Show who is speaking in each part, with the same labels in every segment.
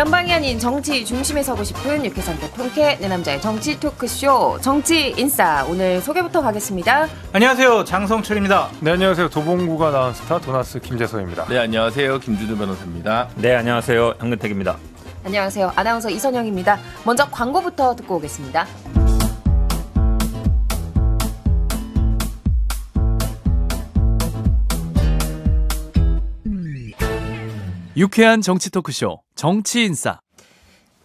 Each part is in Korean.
Speaker 1: 전방이 아닌 정치 중심에 서고 싶은 유쾌상태 통쾌 내 남자의 정치 토크쇼 정치 인싸. 오늘 소개부터 가겠습니다.
Speaker 2: 안녕하세요, 장성철입니다.
Speaker 3: 네, 안녕하세요. 도봉구가 나온 스타 도나스 김재성입니다.
Speaker 4: 네, 안녕하세요. 김준우 변호사입니다.
Speaker 5: 네, 안녕하세요. 황근택입니다.
Speaker 1: 안녕하세요. 아나운서 이선영입니다. 먼저 광고부터 듣고 오겠습니다.
Speaker 6: 유쾌한 정치 토크쇼 정치인싸.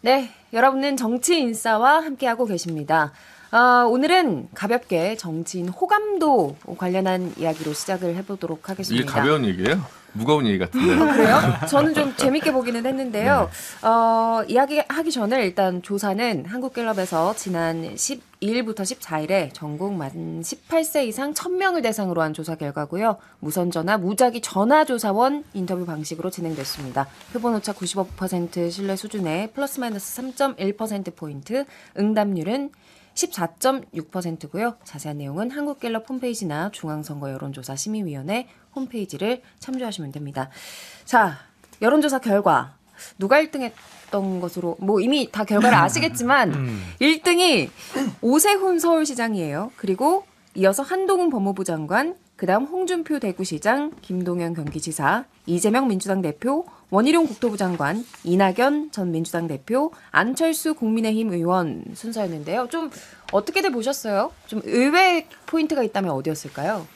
Speaker 1: 네, 여러분은 정치인싸와 함께하고 계십니다. 오늘은 가볍게 정치인 호감도 관련한 이야기로 시작을 해보도록 하겠습니다.
Speaker 4: 이게 가벼운 얘기예요? 무거운 얘기 같은데.
Speaker 1: 그래요? 저는 좀 재밌게 보기는 했는데요. 이야기하기 전에 일단 조사는 한국갤럽에서 지난 12일부터 14일에 전국 만 18세 이상 1000명을 대상으로 한 조사 결과고요. 무선전화, 무작위 전화조사원 인터뷰 방식으로 진행됐습니다. 표본오차 95% 신뢰 수준에 플러스 마이너스 3.1%포인트, 응답률은 14.6%고요. 자세한 내용은 한국갤럽 홈페이지나 중앙선거 여론조사 심의위원회 홈페이지를 참조하시면 됩니다. 자, 여론조사 결과 누가 1등했던 것으로 이미 다 결과를 아시겠지만 1등이 오세훈 서울시장이에요. 그리고 이어서 한동훈 법무부 장관, 그다음 홍준표 대구시장, 김동연 경기지사, 이재명 민주당 대표, 원희룡 국토부 장관, 이낙연 전 민주당 대표, 안철수 국민의힘 의원 순서였는데요. 좀 어떻게들 보셨어요? 좀 의외 포인트가 있다면 어디였을까요?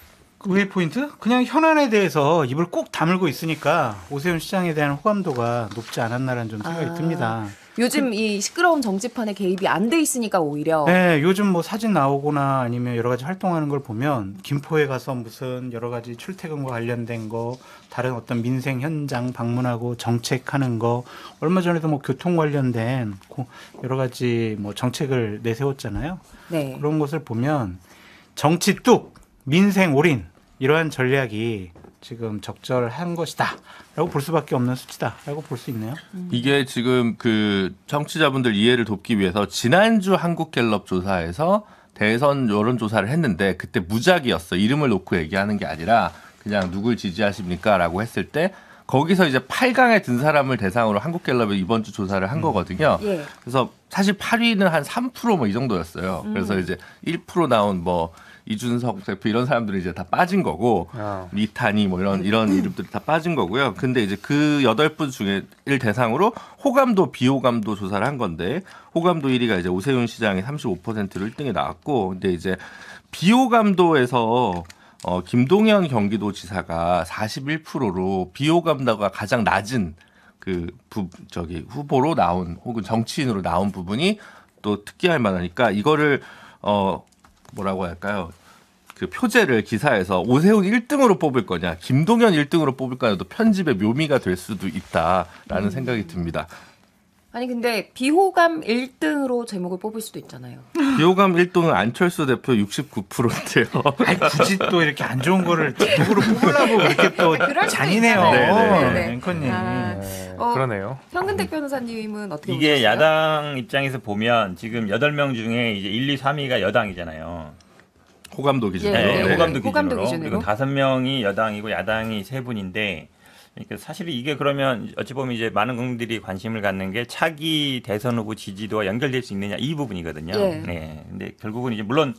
Speaker 2: 의외 포인트? 그냥 현안에 대해서 입을 꼭 다물고 있으니까 오세훈 시장에 대한 호감도가 높지 않았나라는 좀 생각이 듭니다.
Speaker 1: 요즘 이 시끄러운 정치판에 개입이 안 돼 있으니까 오히려.
Speaker 2: 네, 요즘 사진 나오거나 아니면 여러 가지 활동하는 걸 보면 김포에 가서 무슨 여러 가지 출퇴근과 관련된 거, 다른 어떤 민생 현장 방문하고 정책하는 거, 얼마 전에도 교통 관련된 여러 가지 정책을 내세웠잖아요.
Speaker 1: 네.
Speaker 2: 그런 것을 보면 정치 뚝, 민생 올인 이러한 전략이 지금 적절한 것이다 라고 볼 수밖에 없는 수치다 라고 볼 수 있네요.
Speaker 4: 이게 지금 그 청취자분들 이해를 돕기 위해서 지난주 한국갤럽 조사에서 대선 여론조사를 했는데 그때 무작위였어. 이름을 놓고 얘기하는 게 아니라 그냥 누굴 지지하십니까 라고 했을 때 거기서 이제 8강에 든 사람을 대상으로 한국갤럽이 이번 주 조사를 한 거거든요.
Speaker 1: 예.
Speaker 4: 그래서 사실 8위는 한 3% 이 정도였어요. 그래서 이제 1% 나온 이준석 대표 이런 사람들이 이제 다 빠진 거고 이탄희 이런 이름들이 다 빠진 거고요. 근데 이제 그 8분 중에 대상으로 호감도 비호감도 조사를 한 건데 호감도 1위가 이제 오세훈 시장이 35%로 1등에 나왔고 근데 이제 비호감도에서 김동연 경기도지사가 41%로 비호감도가 가장 낮은 후보로 나온 혹은 정치인으로 나온 부분이 또 특기할 만하니까 이거를 뭐라고 할까요? 그 표제를 기사에서 오세훈 1등으로 뽑을 거냐, 김동연 1등으로 뽑을 거냐도 편집의 묘미가 될 수도 있다라는 생각이 듭니다.
Speaker 1: 아니 근데 비호감 1등으로 제목을 뽑을 수도 있잖아요.
Speaker 4: 비호감 1등은 안철수 대표 69%인데요.
Speaker 2: 아니, 굳이 또 이렇게 안 좋은 거를 누구로 뽑으려고 그렇게 또 잔인해요. 앵커님.
Speaker 3: 그러네요.
Speaker 1: 황근택 변호사님은 어떻게
Speaker 5: 이게
Speaker 1: 보셨어요?
Speaker 5: 야당 입장에서 보면 지금 8명 중에 이제 1, 2, 3위가 여당이잖아요.
Speaker 4: 호감도 기준으로.
Speaker 1: 예,
Speaker 5: 네, 호감도
Speaker 1: 호감도
Speaker 5: 기준으로.
Speaker 1: 기준으로.
Speaker 5: 그리고 5명이 여당이고 야당이 3분인데 그러니까 사실 이게 그러면 어찌 보면 이제 많은 국민들이 관심을 갖는 게 차기 대선 후보 지지도와 연결될 수 있느냐 이 부분이거든요.
Speaker 1: 예.
Speaker 5: 네. 근데 결국은 이제 물론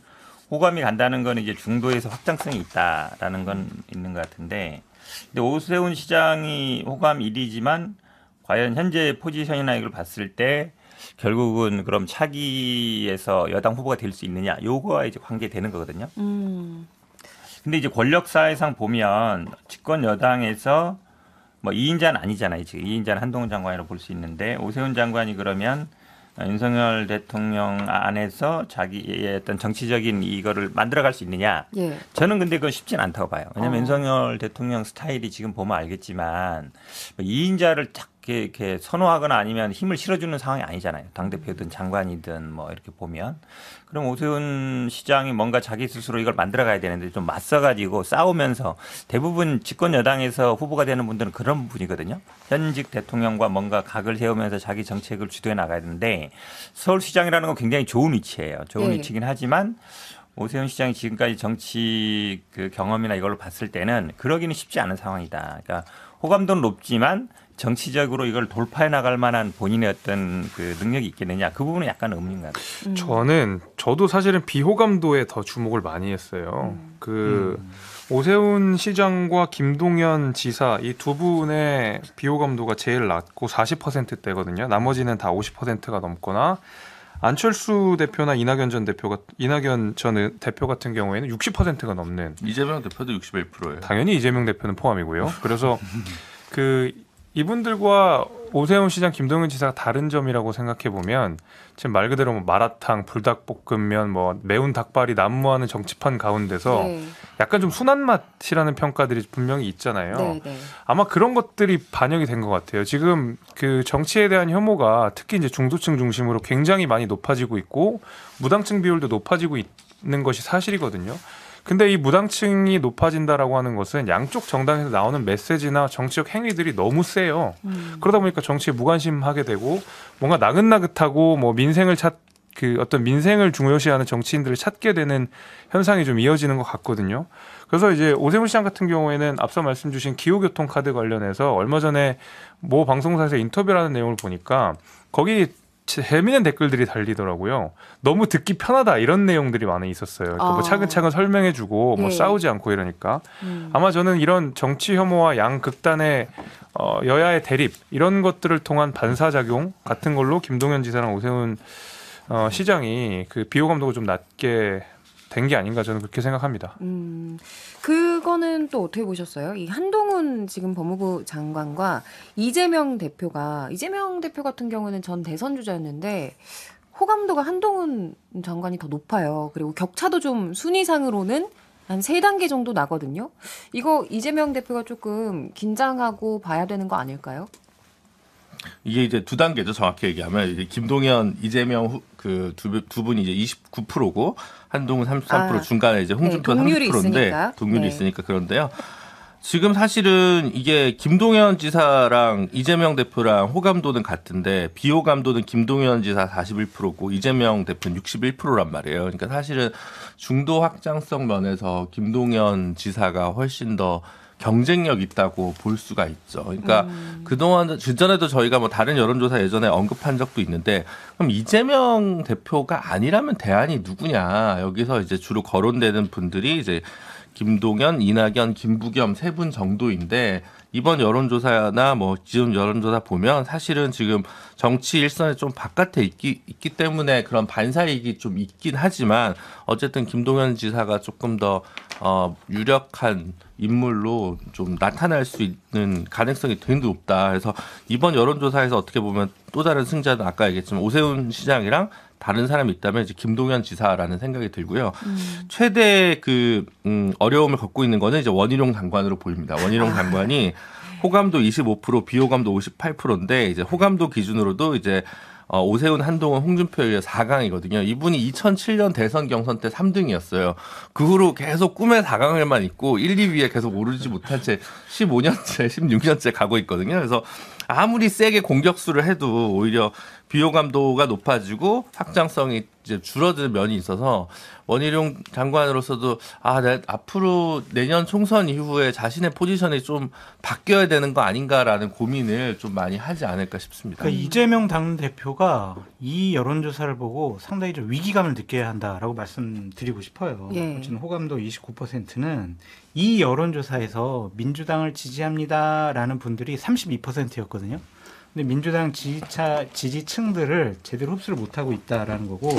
Speaker 5: 호감이 간다는 건 이제 중도에서 확장성이 있다라는 건 있는 것 같은데 근데 오세훈 시장이 호감 1위지만 과연 현재 포지션이나 이걸 봤을 때 결국은 그럼 차기에서 여당 후보가 될 수 있느냐 요거와 이제 관계되는 거거든요. 근데 이제 권력사회상 보면 집권 여당에서 2인자는 아니잖아요. 지금 2인자는 한동훈 장관이라고 볼 수 있는데 오세훈 장관이 그러면 윤석열 대통령 안에서 자기의 어떤 정치적인 이거를 만들어갈 수 있느냐.
Speaker 1: 예.
Speaker 5: 저는 근데 그건 쉽진 않다고 봐요. 왜냐하면 윤석열 대통령 스타일이 지금 보면 알겠지만 2인자를 딱 이렇게 선호하거나 아니면 힘을 실어주는 상황이 아니잖아요. 당대표든 장관이든 이렇게 보면. 그럼 오세훈 시장이 뭔가 자기 스스로 이걸 만들어가야 되는데 좀 맞서가지고 싸우면서 대부분 집권 여당에서 후보가 되는 분들은 그런 분이거든요. 현직 대통령과 뭔가 각을 세우면서 자기 정책을 주도해 나가야 되는데 서울시장이라는 건 굉장히 좋은 위치예요. 좋은 위치긴 하지만 오세훈 시장이 지금까지 정치 경험이나 이걸로 봤을 때는 그러기는 쉽지 않은 상황이다. 그러니까 호감도는 높지만 정치적으로 이걸 돌파해 나갈 만한 본인의 어떤 그 능력이 있겠느냐 그 부분은 약간 의문인 것 같아요.
Speaker 3: 저도 사실은 비호감도에 더 주목을 많이 했어요. 오세훈 시장과 김동연 지사 이 두 분의 비호감도가 제일 낮고 40%대거든요. 나머지는 다 50%가 넘거나 안철수 대표나 이낙연 전 대표 같은 경우에는 60%가 넘는.
Speaker 4: 이재명 대표도 61%예요.
Speaker 3: 당연히 이재명 대표는 포함이고요. 그래서 이분들과 오세훈 시장, 김동연 지사가 다른 점이라고 생각해 보면 지금 말 그대로 뭐 마라탕, 불닭볶음면, 뭐 매운 닭발이 난무하는 정치판 가운데서
Speaker 1: 네.
Speaker 3: 약간 좀 순한 맛이라는 평가들이 분명히 있잖아요.
Speaker 1: 네, 네.
Speaker 3: 아마 그런 것들이 반영이 된 것 같아요. 지금 그 정치에 대한 혐오가 특히 이제 중도층 중심으로 굉장히 많이 높아지고 있고 무당층 비율도 높아지고 있는 것이 사실이거든요. 근데 이 무당층이 높아진다라고 하는 것은 양쪽 정당에서 나오는 메시지나 정치적 행위들이 너무 세요. 그러다 보니까 정치에 무관심하게 되고 뭔가 나긋나긋하고 뭐 어떤 민생을 중요시하는 정치인들을 찾게 되는 현상이 좀 이어지는 것 같거든요. 그래서 이제 오세훈 시장 같은 경우에는 앞서 말씀 주신 기후교통 카드 관련해서 얼마 전에 모 방송사에서 인터뷰를 하는 내용을 보니까 거기 재미있는 댓글들이 달리더라고요. 너무 듣기 편하다 이런 내용들이 많이 있었어요. 뭐 차근차근 설명해주고 뭐 싸우지 않고 이러니까 아마 저는 이런 정치 혐오와 양극단의 여야의 대립 이런 것들을 통한 반사작용 같은 걸로 김동연 지사랑 오세훈 시장이 그 비호감도가 좀 낮게 된 게 아닌가 저는 그렇게 생각합니다.
Speaker 1: 그거는 또 어떻게 보셨어요? 이 한동훈 지금 법무부 장관과 이재명 대표 같은 경우는 전 대선 주자였는데 호감도가 한동훈 장관이 더 높아요. 그리고 격차도 좀 순위상으로는 한 3단계 정도 나거든요. 이거 이재명 대표가 조금 긴장하고 봐야 되는 거 아닐까요?
Speaker 4: 이게 이제 2단계죠. 정확히 얘기하면 이제 김동연, 이재명 그 두 분이 이제 29%고 한동훈 33% 중간에 이제 홍준표
Speaker 1: 네, 동률이
Speaker 4: 30%인데
Speaker 1: 있으니까.
Speaker 4: 동률이
Speaker 1: 네.
Speaker 4: 있으니까 그런데요. 지금 사실은 이게 김동연 지사랑 이재명 대표랑 호감도는 같은데 비호감도는 김동연 지사 41%고 이재명 대표는 61%란 말이에요. 그러니까 사실은 중도 확장성 면에서 김동연 지사가 훨씬 더 경쟁력 있다고 볼 수가 있죠. 그러니까 그동안 그전에도 저희가 뭐 다른 여론조사 예전에 언급한 적도 있는데 그럼 이재명 대표가 아니라면 대안이 누구냐 여기서 이제 주로 거론되는 분들이 이제 김동연, 이낙연, 김부겸 3분 정도인데 이번 여론조사나 뭐 지금 여론조사 보면 사실은 지금 정치 일선에 좀 바깥에 있기 때문에 그런 반사이익이 좀 있긴 하지만 어쨌든 김동연 지사가 조금 더 유력한 인물로 좀 나타날 수 있는 가능성이 되게 높다. 그래서 이번 여론조사에서 어떻게 보면 또 다른 승자는 아까 얘기했지만 오세훈 시장이랑 다른 사람이 있다면 이제 김동연 지사라는 생각이 들고요. 최대 어려움을 겪고 있는 거는 이제 원희룡 장관으로 보입니다. 원희룡 장관이 호감도 25%, 비호감도 58%인데 이제 호감도 기준으로도 이제 오세훈, 한동훈, 홍준표에 이어 4강이거든요. 이분이 2007년 대선 경선 때 3등이었어요. 그 후로 계속 꿈의 4강을만 있고 1, 2위에 계속 오르지 못한 채 15년째, 16년째 가고 있거든요. 그래서 아무리 세게 공격수를 해도 오히려 비호감도가 높아지고 확장성이 이제 줄어드는 면이 있어서 원희룡 장관으로서도 앞으로 내년 총선 이후에 자신의 포지션이 좀 바뀌어야 되는 거 아닌가라는 고민을 좀 많이 하지 않을까 싶습니다.
Speaker 2: 그러니까 이재명 당대표가 이 여론조사를 보고 상당히 좀 위기감을 느껴야 한다라고 말씀드리고 싶어요.
Speaker 1: 예.
Speaker 2: 지금 호감도 29%는 이 여론조사에서 민주당을 지지합니다라는 분들이 32%였거든요. 근데 민주당 지지층들을 제대로 흡수를 못하고 있다라는 거고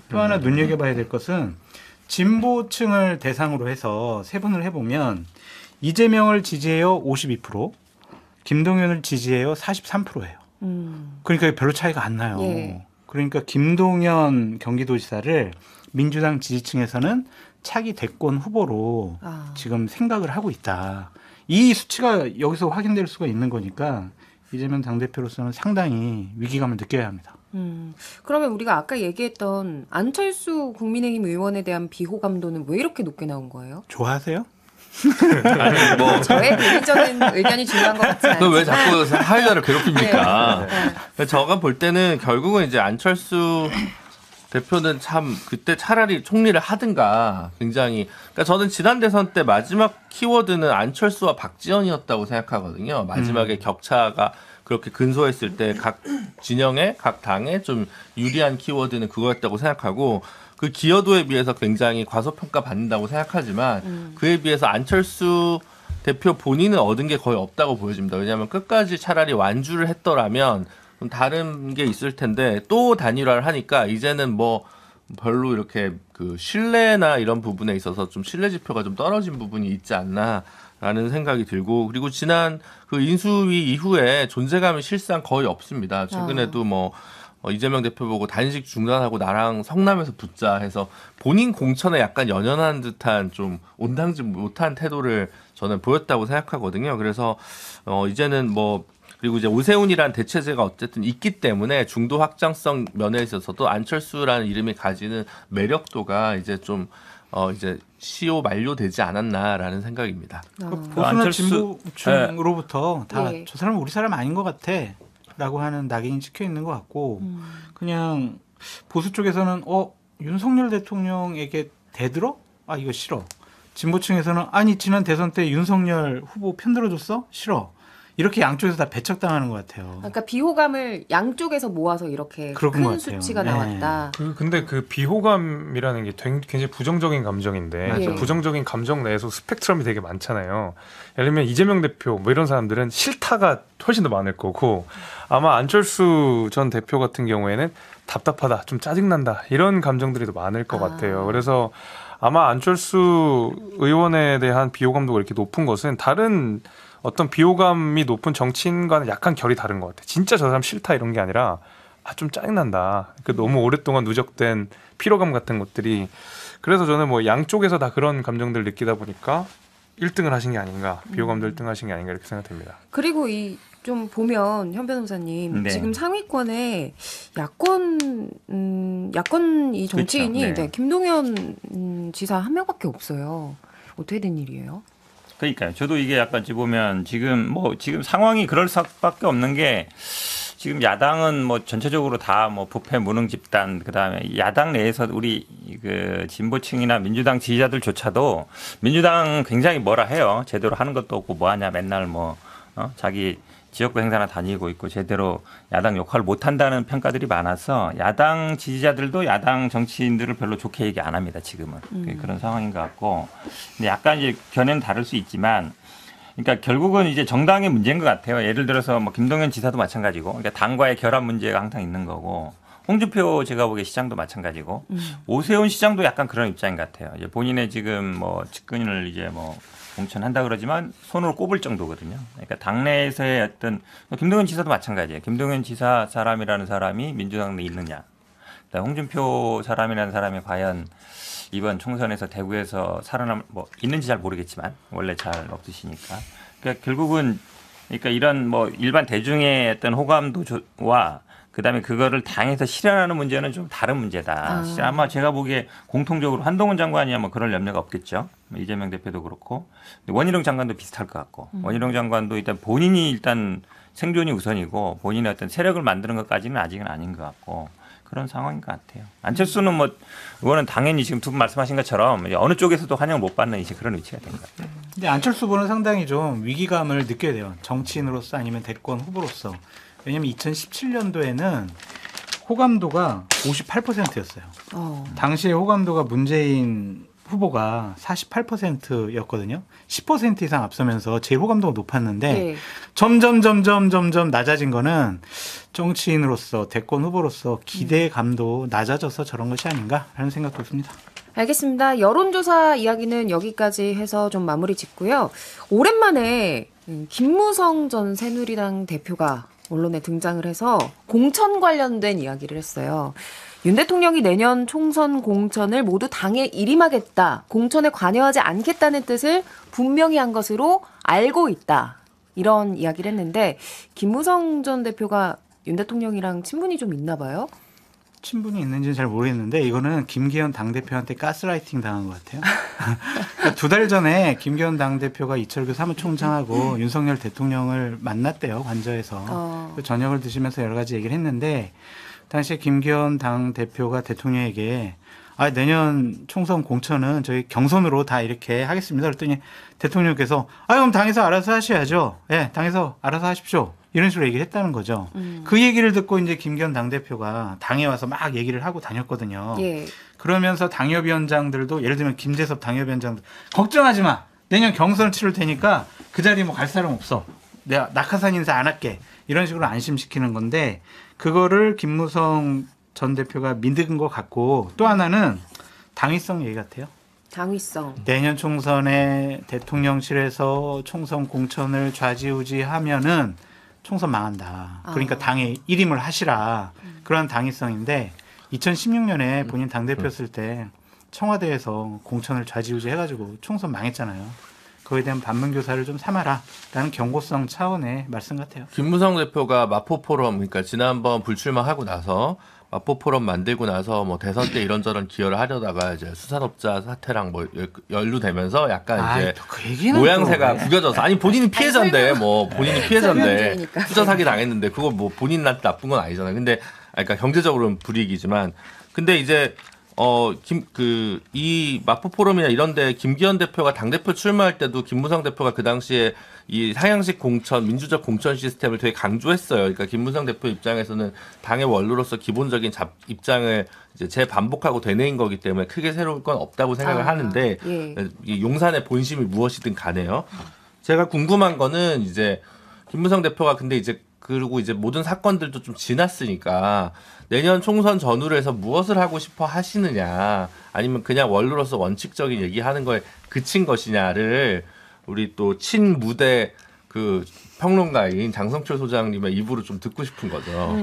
Speaker 2: 또 하나 눈여겨봐야 될 것은 진보층을 대상으로 해서 세분을 해보면 이재명을 지지해요 52%, 김동연을 지지해요 43%예요. 그러니까 별로 차이가 안 나요.
Speaker 1: 예.
Speaker 2: 그러니까 김동연 경기도지사를 민주당 지지층에서는 차기 대권 후보로 지금 생각을 하고 있다. 이 수치가 여기서 확인될 수가 있는 거니까 이재명 당대표로서는 상당히 위기감을 느껴야 합니다.
Speaker 1: 그러면 우리가 아까 얘기했던 안철수 국민의힘 의원에 대한 비호감도는 왜 이렇게 높게 나온 거예요?
Speaker 2: 좋아하세요?
Speaker 4: 아니 뭐
Speaker 1: 저의 개인적인 의견이 중요한 것 같지 않아요.
Speaker 4: 왜 자꾸 사회자를 괴롭힙니까? 제가 볼 때는 결국은 이제 안철수 대표는 참 그때 차라리 총리를 하든가 굉장히 그러니까 저는 지난 대선 때 마지막 키워드는 안철수와 박지원이었다고 생각하거든요. 마지막에 격차가 그렇게 근소했을 때 각 진영에 각 당에 좀 유리한 키워드는 그거였다고 생각하고 그 기여도에 비해서 굉장히 과소평가 받는다고 생각하지만 그에 비해서 안철수 대표 본인은 얻은 게 거의 없다고 보여집니다. 왜냐하면 끝까지 차라리 완주를 했더라면 좀 다른 게 있을 텐데 또 단일화를 하니까 이제는 뭐 별로 이렇게 그 신뢰나 이런 부분에 있어서 좀 신뢰 지표가 좀 떨어진 부분이 있지 않나라는 생각이 들고 그리고 지난 그 인수위 이후에 존재감이 실상 거의 없습니다. 최근에도 뭐 이재명 대표 보고 단식 중단하고 나랑 성남에서 붙자 해서 본인 공천에 약간 연연한 듯한 좀 온당지 못한 태도를 저는 보였다고 생각하거든요. 그래서 이제는 뭐 그리고 이제 오세훈이란 대체제가 어쨌든 있기 때문에 중도 확장성 면에 있어서도 안철수라는 이름이 가지는 매력도가 이제 좀 이제 시효 만료되지 않았나라는 생각입니다.
Speaker 2: 보수나
Speaker 5: 안철수-
Speaker 2: 진보층으로부터 다
Speaker 1: 네.
Speaker 2: 저 사람은 우리 사람 아닌 것 같아라고 하는 낙인이 찍혀 있는 것 같고 그냥 보수 쪽에서는 윤석열 대통령에게 대들어? 아 이거 싫어. 진보층에서는 아니 지난 대선 때 윤석열 후보 편들어줬어? 싫어. 이렇게 양쪽에서 다 배척당하는 것 같아요.
Speaker 1: 그러니까 비호감을 양쪽에서 모아서 이렇게
Speaker 2: 그런 것
Speaker 1: 큰
Speaker 2: 같아요.
Speaker 1: 수치가
Speaker 2: 네.
Speaker 1: 나왔다.
Speaker 3: 근데 그 비호감이라는 게 굉장히 부정적인 감정인데
Speaker 1: 맞아요.
Speaker 3: 그 부정적인 감정 내에서 스펙트럼이 되게 많잖아요. 예를 들면 이재명 대표 뭐 이런 사람들은 싫다가 훨씬 더 많을 거고 아마 안철수 전 대표 같은 경우에는 답답하다, 좀 짜증난다 이런 감정들이 더 많을 것 같아요. 그래서 아마 안철수 의원에 대한 비호감도가 이렇게 높은 것은 다른 어떤 비호감이 높은 정치인과는 약간 결이 다른 것 같아요. 진짜 저 사람 싫다 이런 게 아니라 좀 짜증난다. 너무 오랫동안 누적된 피로감 같은 것들이 그래서 저는 뭐 양쪽에서 다 그런 감정들을 느끼다 보니까 1등을 하신 게 아닌가, 비호감도 1등 하신 게 아닌가 이렇게 생각됩니다.
Speaker 1: 그리고 좀 보면 현 변호사님
Speaker 5: 네.
Speaker 1: 지금 상위권에 야권 이 정치인이
Speaker 5: 그렇죠. 네.
Speaker 1: 김동연 지사 한 명밖에 없어요. 어떻게 된 일이에요?
Speaker 5: 그러니까요. 저도 이게 약간 보면 지금 상황이 그럴 수밖에 없는 게 지금 야당은 뭐 전체적으로 다 뭐 부패 무능 집단 그다음에 야당 내에서 우리 그 진보층이나 민주당 지지자들조차도 민주당 굉장히 뭐라 해요. 제대로 하는 것도 없고 뭐 하냐 맨날 자기 지역구 행사나 다니고 있고 제대로 야당 역할을 못 한다는 평가들이 많아서 야당 지지자들도 야당 정치인들을 별로 좋게 얘기 안 합니다. 지금은 그런 상황인 것 같고 근데 약간 이제 견해는 다를 수 있지만 그러니까 결국은 이제 정당의 문제인 것 같아요. 예를 들어서 뭐 김동연 지사도 마찬가지고 그러니까 당과의 결합 문제가 항상 있는 거고 홍준표 제가 보기에 시장도 마찬가지고 오세훈 시장도 약간 그런 입장인 것 같아요. 이제 본인의 지금 뭐 측근을 이제 뭐 공천한다 그러지만 손으로 꼽을 정도거든요. 그러니까 당내에서의 어떤 김동연 지사도 마찬가지예요. 김동연 지사 사람이라는 사람이 민주당 내에 있느냐. 홍준표 사람이라는 사람이 과연 이번 총선에서 대구에서 뭐 있는지 잘 모르겠지만 원래 잘 없으시니까. 그러니까 결국은 그러니까 이런 뭐 일반 대중의 어떤 호감도와 그다음에 그거를 당에서 실현하는 문제는 좀 다른 문제다. 아마 제가 보기에 공통적으로 한동훈 장관이야 뭐 그럴 염려가 없겠죠. 이재명 대표도 그렇고 원희룡 장관도 비슷할 것 같고 원희룡 장관도 일단 본인이 일단 생존이 우선이고 본인의 어떤 세력을 만드는 것까지는 아직은 아닌 것 같고 그런 상황인 것 같아요. 안철수는 뭐 의원은 당연히 지금 두 분 말씀하신 것처럼 어느 쪽에서도 환영을 못 받는 이제 그런 위치가 된 것 같아요.
Speaker 2: 근데 안철수 후보는 상당히 좀 위기감을 느껴야 돼요. 정치인으로서 아니면 대권 후보로서. 왜냐하면 2017년도에는 호감도가 58%였어요. 당시에 호감도가 문재인 후보가 48%였거든요. 10% 이상 앞서면서 제일 호감도가 높았는데
Speaker 1: 네.
Speaker 2: 점점 낮아진 거는 정치인으로서 대권 후보로서 기대감도 낮아져서 저런 것이 아닌가라는 생각도 듭니다.
Speaker 1: 알겠습니다. 여론조사 이야기는 여기까지 해서 좀 마무리 짓고요. 오랜만에 김무성 전 새누리당 대표가 언론에 등장을 해서 공천 관련된 이야기를 했어요. 윤 대통령이 내년 총선 공천을 모두 당에 일임하겠다, 공천에 관여하지 않겠다는 뜻을 분명히 한 것으로 알고 있다. 이런 이야기를 했는데 김무성 전 대표가 윤 대통령이랑 친분이 좀 있나 봐요?
Speaker 2: 친분이 있는지는 잘 모르겠는데 이거는 김기현 당대표한테 가스라이팅 당한 것 같아요. 그러니까 2달 전에 김기현 당대표가 이철규 사무총장하고 윤석열 대통령을 만났대요. 관저에서. 저녁을 드시면서 여러 가지 얘기를 했는데 당시 김기현 당 대표가 대통령에게 내년 총선 공천은 저희 경선으로 다 이렇게 하겠습니다. 그랬더니 대통령께서 그럼 당에서 알아서 하셔야죠. 예, 당에서 알아서 하십시오. 이런 식으로 얘기를 했다는 거죠. 그 얘기를 듣고 이제 김기현 당대표가 당에 와서 막 얘기를 하고 다녔거든요.
Speaker 1: 예.
Speaker 2: 그러면서 당협위원장들도 예를 들면 김재섭 당협위원장도 걱정하지 마. 내년 경선을 치를 테니까 그 자리에 뭐 갈 사람 없어. 내가 낙하산 인사 안 할게. 이런 식으로 안심시키는 건데 그거를 김무성 전 대표가 믿은 것 같고 또 하나는 당위성 얘기 같아요.
Speaker 1: 당위성.
Speaker 2: 내년 총선에 대통령실에서 총선 공천을 좌지우지하면은 총선 망한다. 그러니까 당에 일임을 하시라. 그런 당위성인데 2016년에 본인 당대표였을 때 청와대에서 공천을 좌지우지 해가지고 총선 망했잖아요. 그거에 대한 반문교사를 좀 삼아라라는 경고성 차원의 말씀 같아요.
Speaker 4: 김무성 대표가 마포 포럼, 그러니까 지난번 불출마하고 나서 마포 포럼 만들고 나서 뭐 대선 때 이런저런 기여를 하려다가 이제 수산업자 사태랑 뭐 연루되면서 약간 이제
Speaker 2: 그
Speaker 4: 모양새가 구겨져서 본인이 피해자인데 뭐 본인이 피해자인데
Speaker 1: 설명드리니까.
Speaker 4: 투자 사기 당했는데 그거 뭐 본인한테 나쁜 건 아니잖아요. 근데 그러니까 경제적으로는 불이익이지만 근데 이제 이 마포 포럼이나 이런데 김기현 대표가 당 대표 출마할 때도 김무성 대표가 그 당시에 이 상향식 공천, 민주적 공천 시스템을 되게 강조했어요. 그러니까 김무성 대표 입장에서는 당의 원로로서 기본적인 입장을 이제 재반복하고 되뇌인 거기 때문에 크게 새로울 건 없다고 생각을 하는데
Speaker 1: 예.
Speaker 4: 이 용산의 본심이 무엇이든 간에요. 제가 궁금한 거는 이제 김무성 대표가 근데 이제 그리고 이제 모든 사건들도 좀 지났으니까 내년 총선 전후를 해서 무엇을 하고 싶어 하시느냐 아니면 그냥 원로로서 원칙적인 얘기하는 거에 그친 것이냐를 우리 또 친무대 그 평론가인 장성철 소장님의 입으로 좀 듣고 싶은 거죠.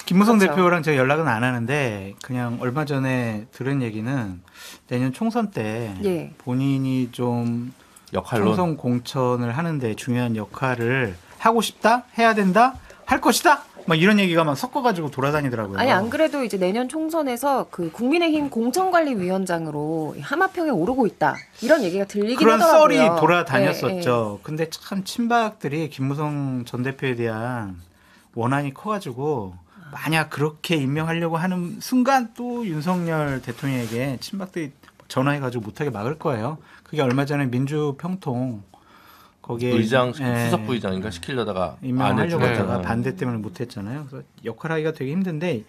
Speaker 2: 김무성
Speaker 1: 그렇죠.
Speaker 2: 대표랑 제가 연락은 안 하는데 그냥 얼마 전에 들은 얘기는 내년 총선 때
Speaker 1: 예.
Speaker 2: 본인이 좀
Speaker 4: 역할로
Speaker 2: 총선 공천을 하는데 중요한 역할을 하고 싶다, 해야 된다, 할 것이다. 막 이런 얘기가 막 섞어가지고 돌아다니더라고요.
Speaker 1: 아니 안 그래도 이제 내년 총선에서 그 국민의힘 공천관리위원장으로 하마평에 오르고 있다 이런 얘기가 들리긴
Speaker 2: 그런
Speaker 1: 하더라고요.
Speaker 2: 썰이 돌아다녔었죠. 근데 참 친박들이 김무성 전 대표에 대한 원한이 커가지고 만약 그렇게 임명하려고 하는 순간 또 윤석열 대통령에게 친박들이 전화해가지고 못하게 막을 거예요. 그게 얼마 전에 민주평통 거기에
Speaker 4: 의장 수석 부의장인가 시키려다가
Speaker 2: 임명하려고
Speaker 4: 안
Speaker 2: 하다가 반대 때문에 못했잖아요. 그래서 역할하기가 되게 힘든데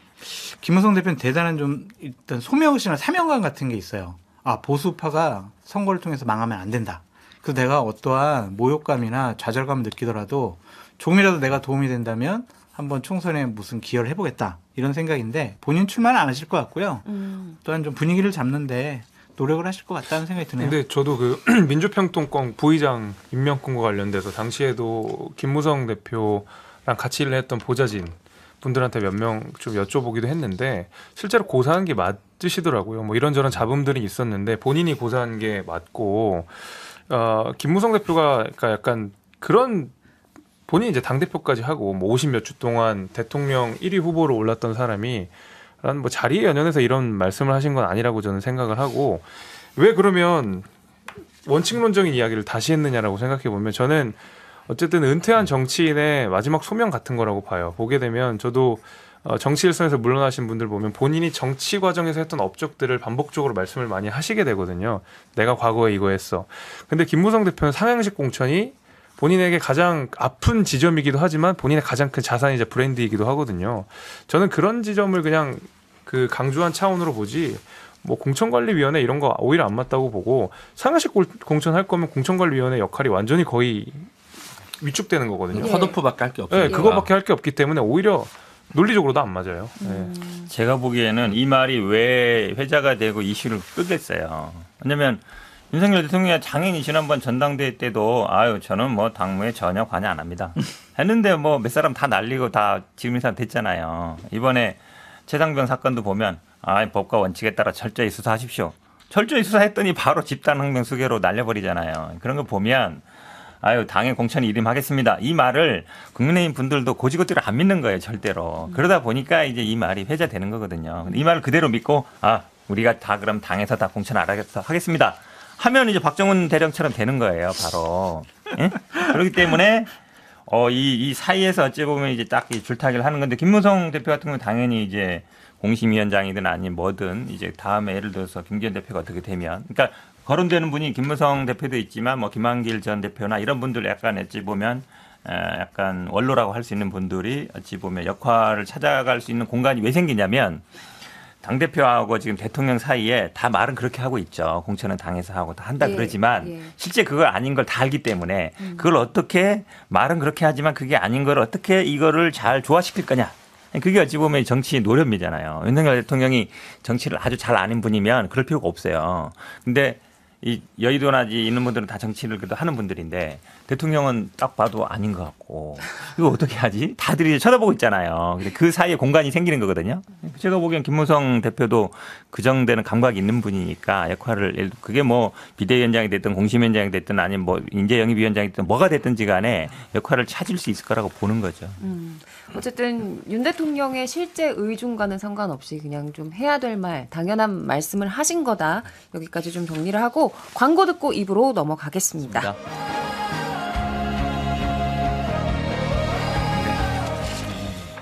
Speaker 2: 김무성 대표는 대단한 좀 일단 소명의식이나 사명감 같은 게 있어요. 보수파가 선거를 통해서 망하면 안 된다. 그래서 내가 어떠한 모욕감이나 좌절감을 느끼더라도 조금이라도 내가 도움이 된다면 한번 총선에 무슨 기여를 해보겠다 이런 생각인데 본인 출마는 안 하실 것 같고요. 또한 좀 분위기를 잡는데 노력을 하실 것 같다는 생각이 드네요.
Speaker 3: 근데 저도 그 민주평통권 부의장 임명권과 관련돼서 당시에도 김무성 대표랑 같이 일을 했던 보좌진 분들한테 몇 명 좀 여쭤보기도 했는데 실제로 고사한 게 맞으시더라고요. 뭐 이런저런 잡음들이 있었는데 본인이 고사한 게 맞고 김무성 대표가 그러니까 약간 그런 본인이 이제 당대표까지 하고 뭐 50몇 주 동안 대통령 1위 후보로 올랐던 사람이 뭐 자리에 연연해서 이런 말씀을 하신 건 아니라고 저는 생각을 하고 왜 그러면 원칙론적인 이야기를 다시 했느냐라고 생각해 보면 저는 어쨌든 은퇴한 정치인의 마지막 소명 같은 거라고 봐요. 보게 되면 저도 정치 일선에서 물러나신 분들 보면 본인이 정치 과정에서 했던 업적들을 반복적으로 말씀을 많이 하시게 되거든요. 내가 과거에 이거 했어. 근데 김무성 대표는 상향식 공천이 본인에게 가장 아픈 지점이기도 하지만 본인의 가장 큰 자산이자 브랜드이기도 하거든요. 저는 그런 지점을 그냥 그 강조한 차원으로 보지 뭐 공천관리위원회 이런 거 오히려 안 맞다고 보고 상향식 공천할 거면 공천관리위원회 역할이 완전히 거의 위축되는 거거든요.
Speaker 4: 컷오프밖에 할 게 없어요.
Speaker 3: 네, 그거밖에 할 게 없기 때문에 오히려 논리적으로도 안 맞아요. 네.
Speaker 5: 제가 보기에는 이 말이 왜 회자가 되고 이슈를 끄겠어요. 왜냐하면 윤석열 대통령이 장인이 지난번 전당대회 때도 저는 뭐 당무에 전혀 관여 안 합니다. 했는데 뭐 몇 사람 다 날리고 다 지금 이 사람 됐잖아요. 이번에 최상병 사건도 보면 법과 원칙에 따라 철저히 수사하십시오. 철저히 수사했더니 바로 집단 항명수계로 날려버리잖아요. 그런 거 보면 당에 공천에 일임하겠습니다. 이 말을 국민의힘 분들도 고지고대로 안 믿는 거예요, 절대로. 그러다 보니까 이제 이 말이 회자되는 거거든요. 이 말을 그대로 믿고 우리가 다 그럼 당에서 다 공천 하겠습니다. 하면 이제 박정훈 대령처럼 되는 거예요, 바로. 예? 그렇기 때문에 이 사이에서 어찌 보면 이제 딱 줄타기를 하는 건데 김무성 대표 같은 경우는 당연히 이제 공심위원장이든 아니면 뭐든 이제 다음에 예를 들어서 김기현 대표가 어떻게 되면 그러니까 거론되는 분이 김무성 대표도 있지만 뭐 김한길 전 대표나 이런 분들 약간 어찌 보면 약간 원로라고 할 수 있는 분들이 어찌 보면 역할을 찾아갈 수 있는 공간이 왜 생기냐면 당대표하고 지금 대통령 사이에 다 말은 그렇게 하고 있죠. 공천은 당에서 하고 다 한다 그러지만 실제 그걸 아닌 걸 다 알기 때문에 그걸 어떻게 말은 그렇게 하지만 그게 아닌 걸 어떻게 이거를 잘 조화시킬 거냐. 그게 어찌 보면 정치 노련미잖아요. 윤석열 대통령이 정치를 아주 잘 아는 분이면 그럴 필요가 없어요. 근데 이 여의도나 있는 분들은 다 정치를 그래도 하는 분들인데 대통령은 딱 봐도 아닌 것 같고 이거 어떻게 하지? 다들 이제 쳐다보고 있잖아요. 근데 그 사이에 공간이 생기는 거거든요. 제가 보기엔 김무성 대표도 그정되는 감각이 있는 분이니까 역할을 그게 뭐 비대위원장이 됐든 공심위원장이 됐든 아니면 뭐 인재영입위원장이 됐든 뭐가 됐든지 간에 역할을 찾을 수 있을 거라고 보는 거죠.
Speaker 1: 어쨌든 윤 대통령의 실제 의중과는 상관없이 그냥 좀 해야 될 말, 당연한 말씀을 하신 거다. 여기까지 좀 정리를 하고 광고 듣고 입으로 넘어가겠습니다.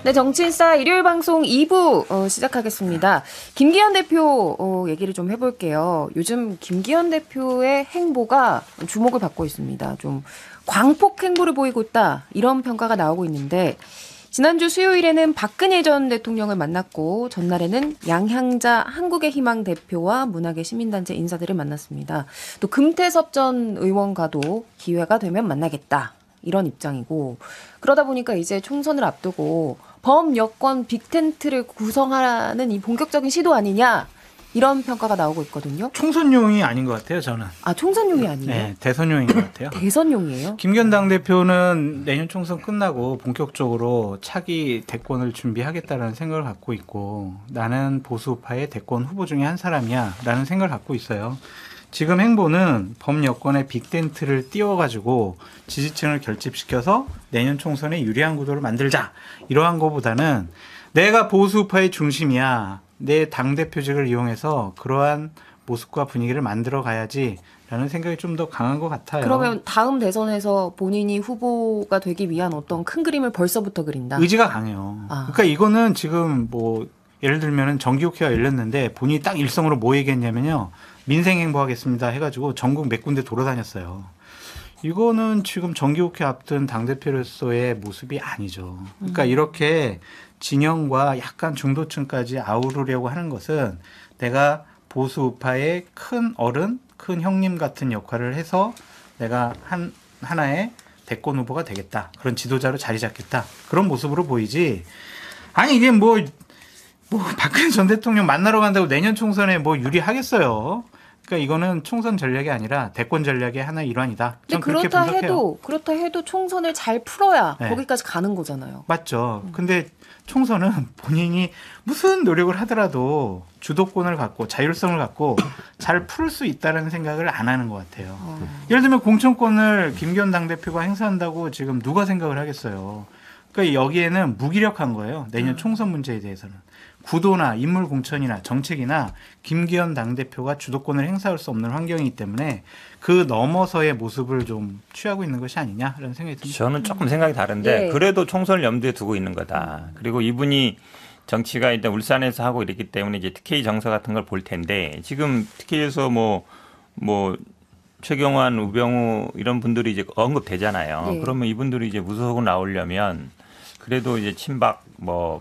Speaker 1: 네, 정치인싸 일요일 방송 2부 시작하겠습니다. 김기현 대표 얘기를 좀 해볼게요. 요즘 김기현 대표의 행보가 주목을 받고 있습니다. 좀 광폭 행보를 보이고 있다. 이런 평가가 나오고 있는데 지난주 수요일에는 박근혜 전 대통령을 만났고 전날에는 양향자 한국의 희망 대표와 문학의 시민단체 인사들을 만났습니다. 또 금태섭 전 의원과도 기회가 되면 만나겠다. 이런 입장이고 그러다 보니까 이제 총선을 앞두고 범여권 빅텐트를 구성하라는 이 본격적인 시도 아니냐 이런 평가가 나오고 있거든요.
Speaker 2: 총선용이 아닌 것 같아요, 저는.
Speaker 1: 아, 총선용이 아니에요?
Speaker 2: 네, 대선용인 것 같아요.
Speaker 1: 대선용이에요?
Speaker 2: 김기현 당대표는 내년 총선 끝나고 본격적으로 차기 대권을 준비하겠다라는 생각을 갖고 있고 나는 보수파의 대권 후보 중에 한 사람이야 라는 생각을 갖고 있어요. 지금 행보는 범여권의 빅텐트를 띄워가지고 지지층을 결집시켜서 내년 총선에 유리한 구도를 만들자 이러한 것보다는 내가 보수파의 중심이야. 내 당대표직을 이용해서 그러한 모습과 분위기를 만들어 가야지라는 생각이 좀 더 강한 것 같아요.
Speaker 1: 그러면 다음 대선에서 본인이 후보가 되기 위한 어떤 큰 그림을 벌써부터 그린다?
Speaker 2: 의지가 강해요. 그러니까 이거는 지금 뭐 예를 들면은 정기국회가 열렸는데 본인이 딱 일성으로 뭐 얘기했냐면요. 민생 행보하겠습니다 해가지고 전국 몇 군데 돌아다녔어요. 이거는 지금 정기국회 앞둔 당대표로서의 모습이 아니죠. 그러니까 이렇게 진영과 약간 중도층까지 아우르려고 하는 것은 내가 보수 우파의 큰 어른, 큰 형님 같은 역할을 해서 내가 하나의 대권 후보가 되겠다. 그런 지도자로 자리 잡겠다. 그런 모습으로 보이지. 아니 이게 뭐 박근혜 전 대통령 만나러 간다고 내년 총선에 뭐 유리하겠어요. 그러니까 이거는 총선 전략이 아니라 대권 전략의 하나의 일환이다.
Speaker 1: 근데 그렇다 해도 총선을 잘 풀어야 거기까지 가는 거잖아요.
Speaker 2: 맞죠. 근데 총선은 본인이 무슨 노력을 하더라도 주도권을 갖고 자율성을 갖고 잘 풀 수 있다는 생각을 안 하는 것 같아요. 예를 들면 공천권을 김기현 당대표가 행사한다고 지금 누가 생각을 하겠어요. 그러니까 여기에는 무기력한 거예요. 내년 총선 문제에 대해서는. 구도나 인물 공천이나 정책이나 김기현 당대표가 주도권을 행사할 수 없는 환경이기 때문에 그 넘어서의 모습을 좀 취하고 있는 것이 아니냐라는 생각이 듭니다.
Speaker 5: 저는 조금 생각이 다른데 그래도 총선을 염두에 두고 있는 거다. 그리고 이분이 정치가 일단 울산에서 하고 이랬기 때문에 이제 TK 정서 같은 걸 볼 텐데 지금 TK에서 뭐 최경환, 우병우 이런 분들이 이제 언급되잖아요. 그러면 이분들이 이제 무소속으로 나오려면 그래도 이제 친박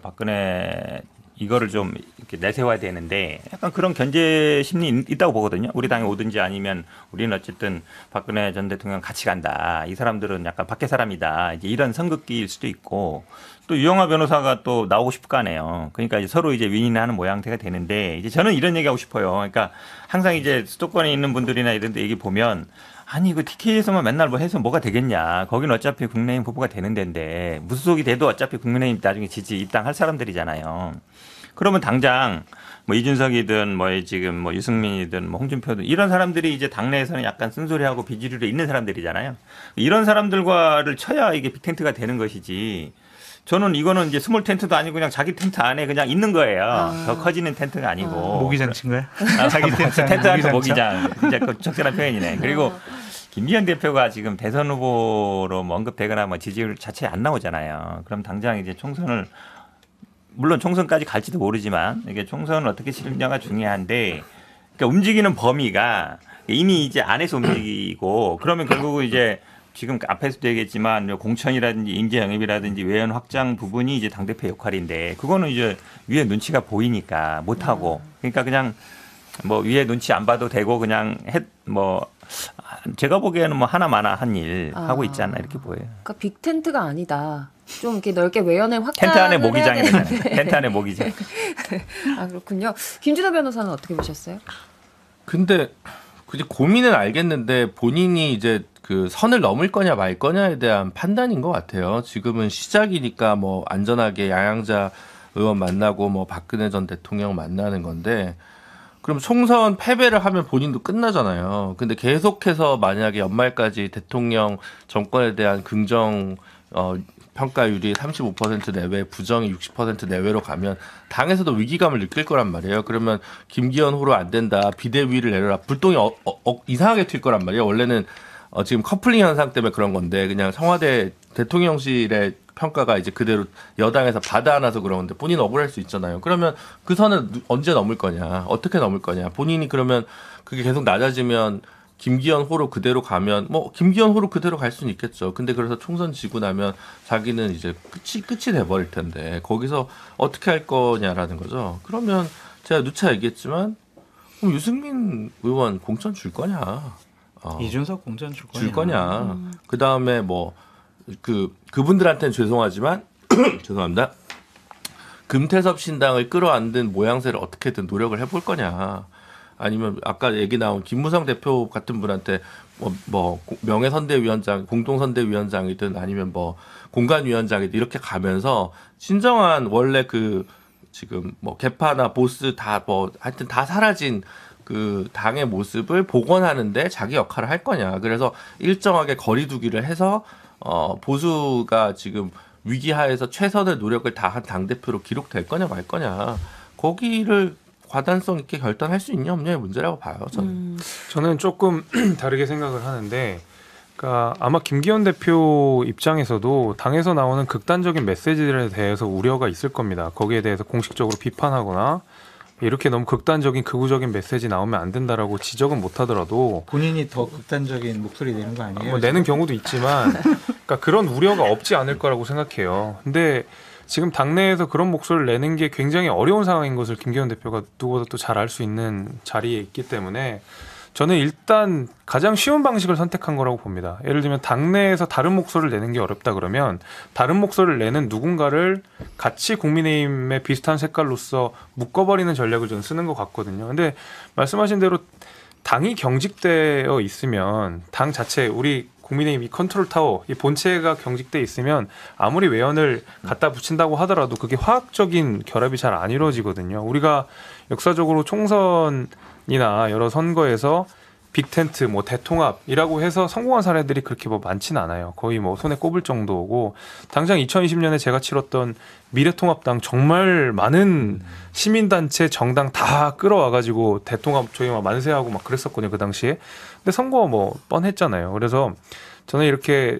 Speaker 5: 박근혜 이거를 좀 이렇게 내세워야 되는데 약간 그런 견제 심리 있다고 보거든요. 우리 당에 오든지 아니면 우리는 어쨌든 박근혜 전 대통령 같이 간다. 이 사람들은 약간 밖에 사람이다. 이제 이런 선긋기일 수도 있고 또 유영하 변호사가 또 나오고 싶을 거 아니에요. 그러니까 이제 서로 이제 윈윈하는 모양새가 되는데 이제 저는 이런 얘기하고 싶어요. 그러니까 항상 이제 수도권에 있는 분들이나 이런 데 얘기 보면 아니 이거 TK에서만 맨날 뭐 해서 뭐가 되겠냐. 거긴 어차피 국민의힘 후보가 되는 데인데 무소속이 돼도 어차피 국민의힘 나중에 지지 입당할 사람들이잖아요. 그러면 당장 뭐 이준석이든 지금 유승민이든 홍준표든 이런 사람들이 이제 당내에서는 약간 쓴소리하고 비주류로 있는 사람들이잖아요. 이런 사람들과를 쳐야 이게 빅텐트가 되는 것이지. 저는 이거는 이제 스몰 텐트도 아니고 그냥 자기 텐트 안에 그냥 있는 거예요. 더 커지는 텐트가 아니고.
Speaker 2: 모기장친가요?
Speaker 5: 자기 텐트 안에 모기장. 진짜 그 적절한 표현이네. 그리고 김기현 대표가 지금 대선 후보로 뭐 언급되거나 뭐 지지율 자체에 안 나오잖아요. 그럼 당장 이제 총선을 물론 총선까지 갈지도 모르지만 이게 총선을 어떻게 치르냐가 중요한데 그러니까 움직이는 범위가 이미 이제 안에서 움직이고 그러면 결국은 이제 지금 앞에서도 얘기했지만 공천이라든지 인재 영입이라든지 외연 확장 부분이 이제 당대표 역할인데 그거는 이제 위에 눈치가 보이니까 못하고 그러니까 그냥 뭐 위에 눈치 안 봐도 되고 그냥 뭐 제가 보기에는 뭐 하나마나 한 일 하고 있지 않나 이렇게 보여요.
Speaker 1: 그러니까 빅텐트가 아니다. 좀 이렇게 넓게 외연을 확장을
Speaker 5: 텐트 안에 모기장이
Speaker 1: 해야 되는데.
Speaker 5: 되잖아요. 텐트 안에 모기장.
Speaker 1: 아 그렇군요. 김준호 변호사는 어떻게 보셨어요?
Speaker 4: 근데 굳이 고민은 알겠는데 본인이 이제 그 선을 넘을 거냐 말 거냐에 대한 판단인 것 같아요. 지금은 시작이니까 뭐 안전하게 양양자 의원 만나고 뭐 박근혜 전 대통령 만나는 건데 그럼 총선 패배를 하면 본인도 끝나잖아요. 근데 계속해서 만약에 연말까지 대통령 정권에 대한 긍정 평가율이 35% 내외, 부정이 60% 내외로 가면 당에서도 위기감을 느낄 거란 말이에요. 그러면 김기현 호로 안 된다, 비대위를 내려라, 불똥이 이상하게 튈 거란 말이에요. 원래는 지금 커플링 현상 때문에 그런 건데 그냥 청와대 대통령실의 평가가 이제 그대로 여당에서 받아 안아서 그런 건데 본인 억울할 수 있잖아요. 그러면 그 선을 언제 넘을 거냐, 어떻게 넘을 거냐. 본인이 그러면 그게 계속 낮아지면 김기현 호로 그대로 가면 뭐 김기현 호로 그대로 갈 수는 있겠죠. 근데 그래서 총선 지고 나면 자기는 이제 끝이 돼버릴 텐데 거기서 어떻게 할 거냐라는 거죠. 그러면 제가 누차 얘기했지만 그럼 유승민 의원 공천 줄 거냐?
Speaker 2: 이준석 공천 줄
Speaker 4: 거냐? 그 다음에 뭐 그분들한테는 죄송하지만 죄송합니다. 금태섭 신당을 끌어안는 모양새를 어떻게든 노력을 해볼 거냐? 아니면 아까 얘기 나온 김무성 대표 같은 분한테 뭐 명예선대위원장, 공동선대위원장이든 아니면 뭐 공간위원장이든 이렇게 가면서 진정한 원래 그 지금 뭐 개파나 보스 다 뭐 하여튼 다 사라진 그 당의 모습을 복원하는데 자기 역할을 할 거냐. 그래서 일정하게 거리두기를 해서 보수가 지금 위기하에서 최선의 노력을 다한 당대표로 기록될 거냐 말 거냐. 거기를 과단성 있게 결단할 수 있냐 없냐의 문제라고 봐요.
Speaker 3: 저는 조금 다르게 생각을 하는데 그러니까 아마 김기현 대표 입장에서도 당에서 나오는 극단적인 메시지들에 대해서 우려가 있을 겁니다. 거기에 대해서 공식적으로 비판하거나 이렇게 너무 극단적인 극우적인 메시지 나오면 안 된다라고 지적은 못 하더라도
Speaker 2: 본인이 더 극단적인 목소리 내는 거 아니에요?
Speaker 3: 뭐 내는 경우도 있지만 그러니까 그런 우려가 없지 않을 거라고 생각해요. 근데 지금 당내에서 그런 목소리를 내는 게 굉장히 어려운 상황인 것을 김기현 대표가 누구보다 또 잘 알 수 있는 자리에 있기 때문에 저는 일단 가장 쉬운 방식을 선택한 거라고 봅니다. 예를 들면 당내에서 다른 목소리를 내는 게 어렵다 그러면 다른 목소리를 내는 누군가를 같이 국민의힘의 비슷한 색깔로서 묶어버리는 전략을 저는 쓰는 것 같거든요. 근데 말씀하신 대로 당이 경직되어 있으면 당 자체 우리 국민의힘 이 컨트롤 타워, 이 본체가 경직돼 있으면 아무리 외연을 갖다 붙인다고 하더라도 그게 화학적인 결합이 잘 안 이루어지거든요. 우리가 역사적으로 총선이나 여러 선거에서 빅텐트, 뭐 대통합이라고 해서 성공한 사례들이 그렇게 뭐 많지는 않아요. 거의 뭐 손에 꼽을 정도고 당장 2020년에 제가 치렀던 미래통합당 정말 많은 시민단체 정당 다 끌어와가지고 대통합 저희 막 만세하고 막 그랬었거든요 그 당시에. 근데 선거 뭐 뻔했잖아요. 그래서 저는 이렇게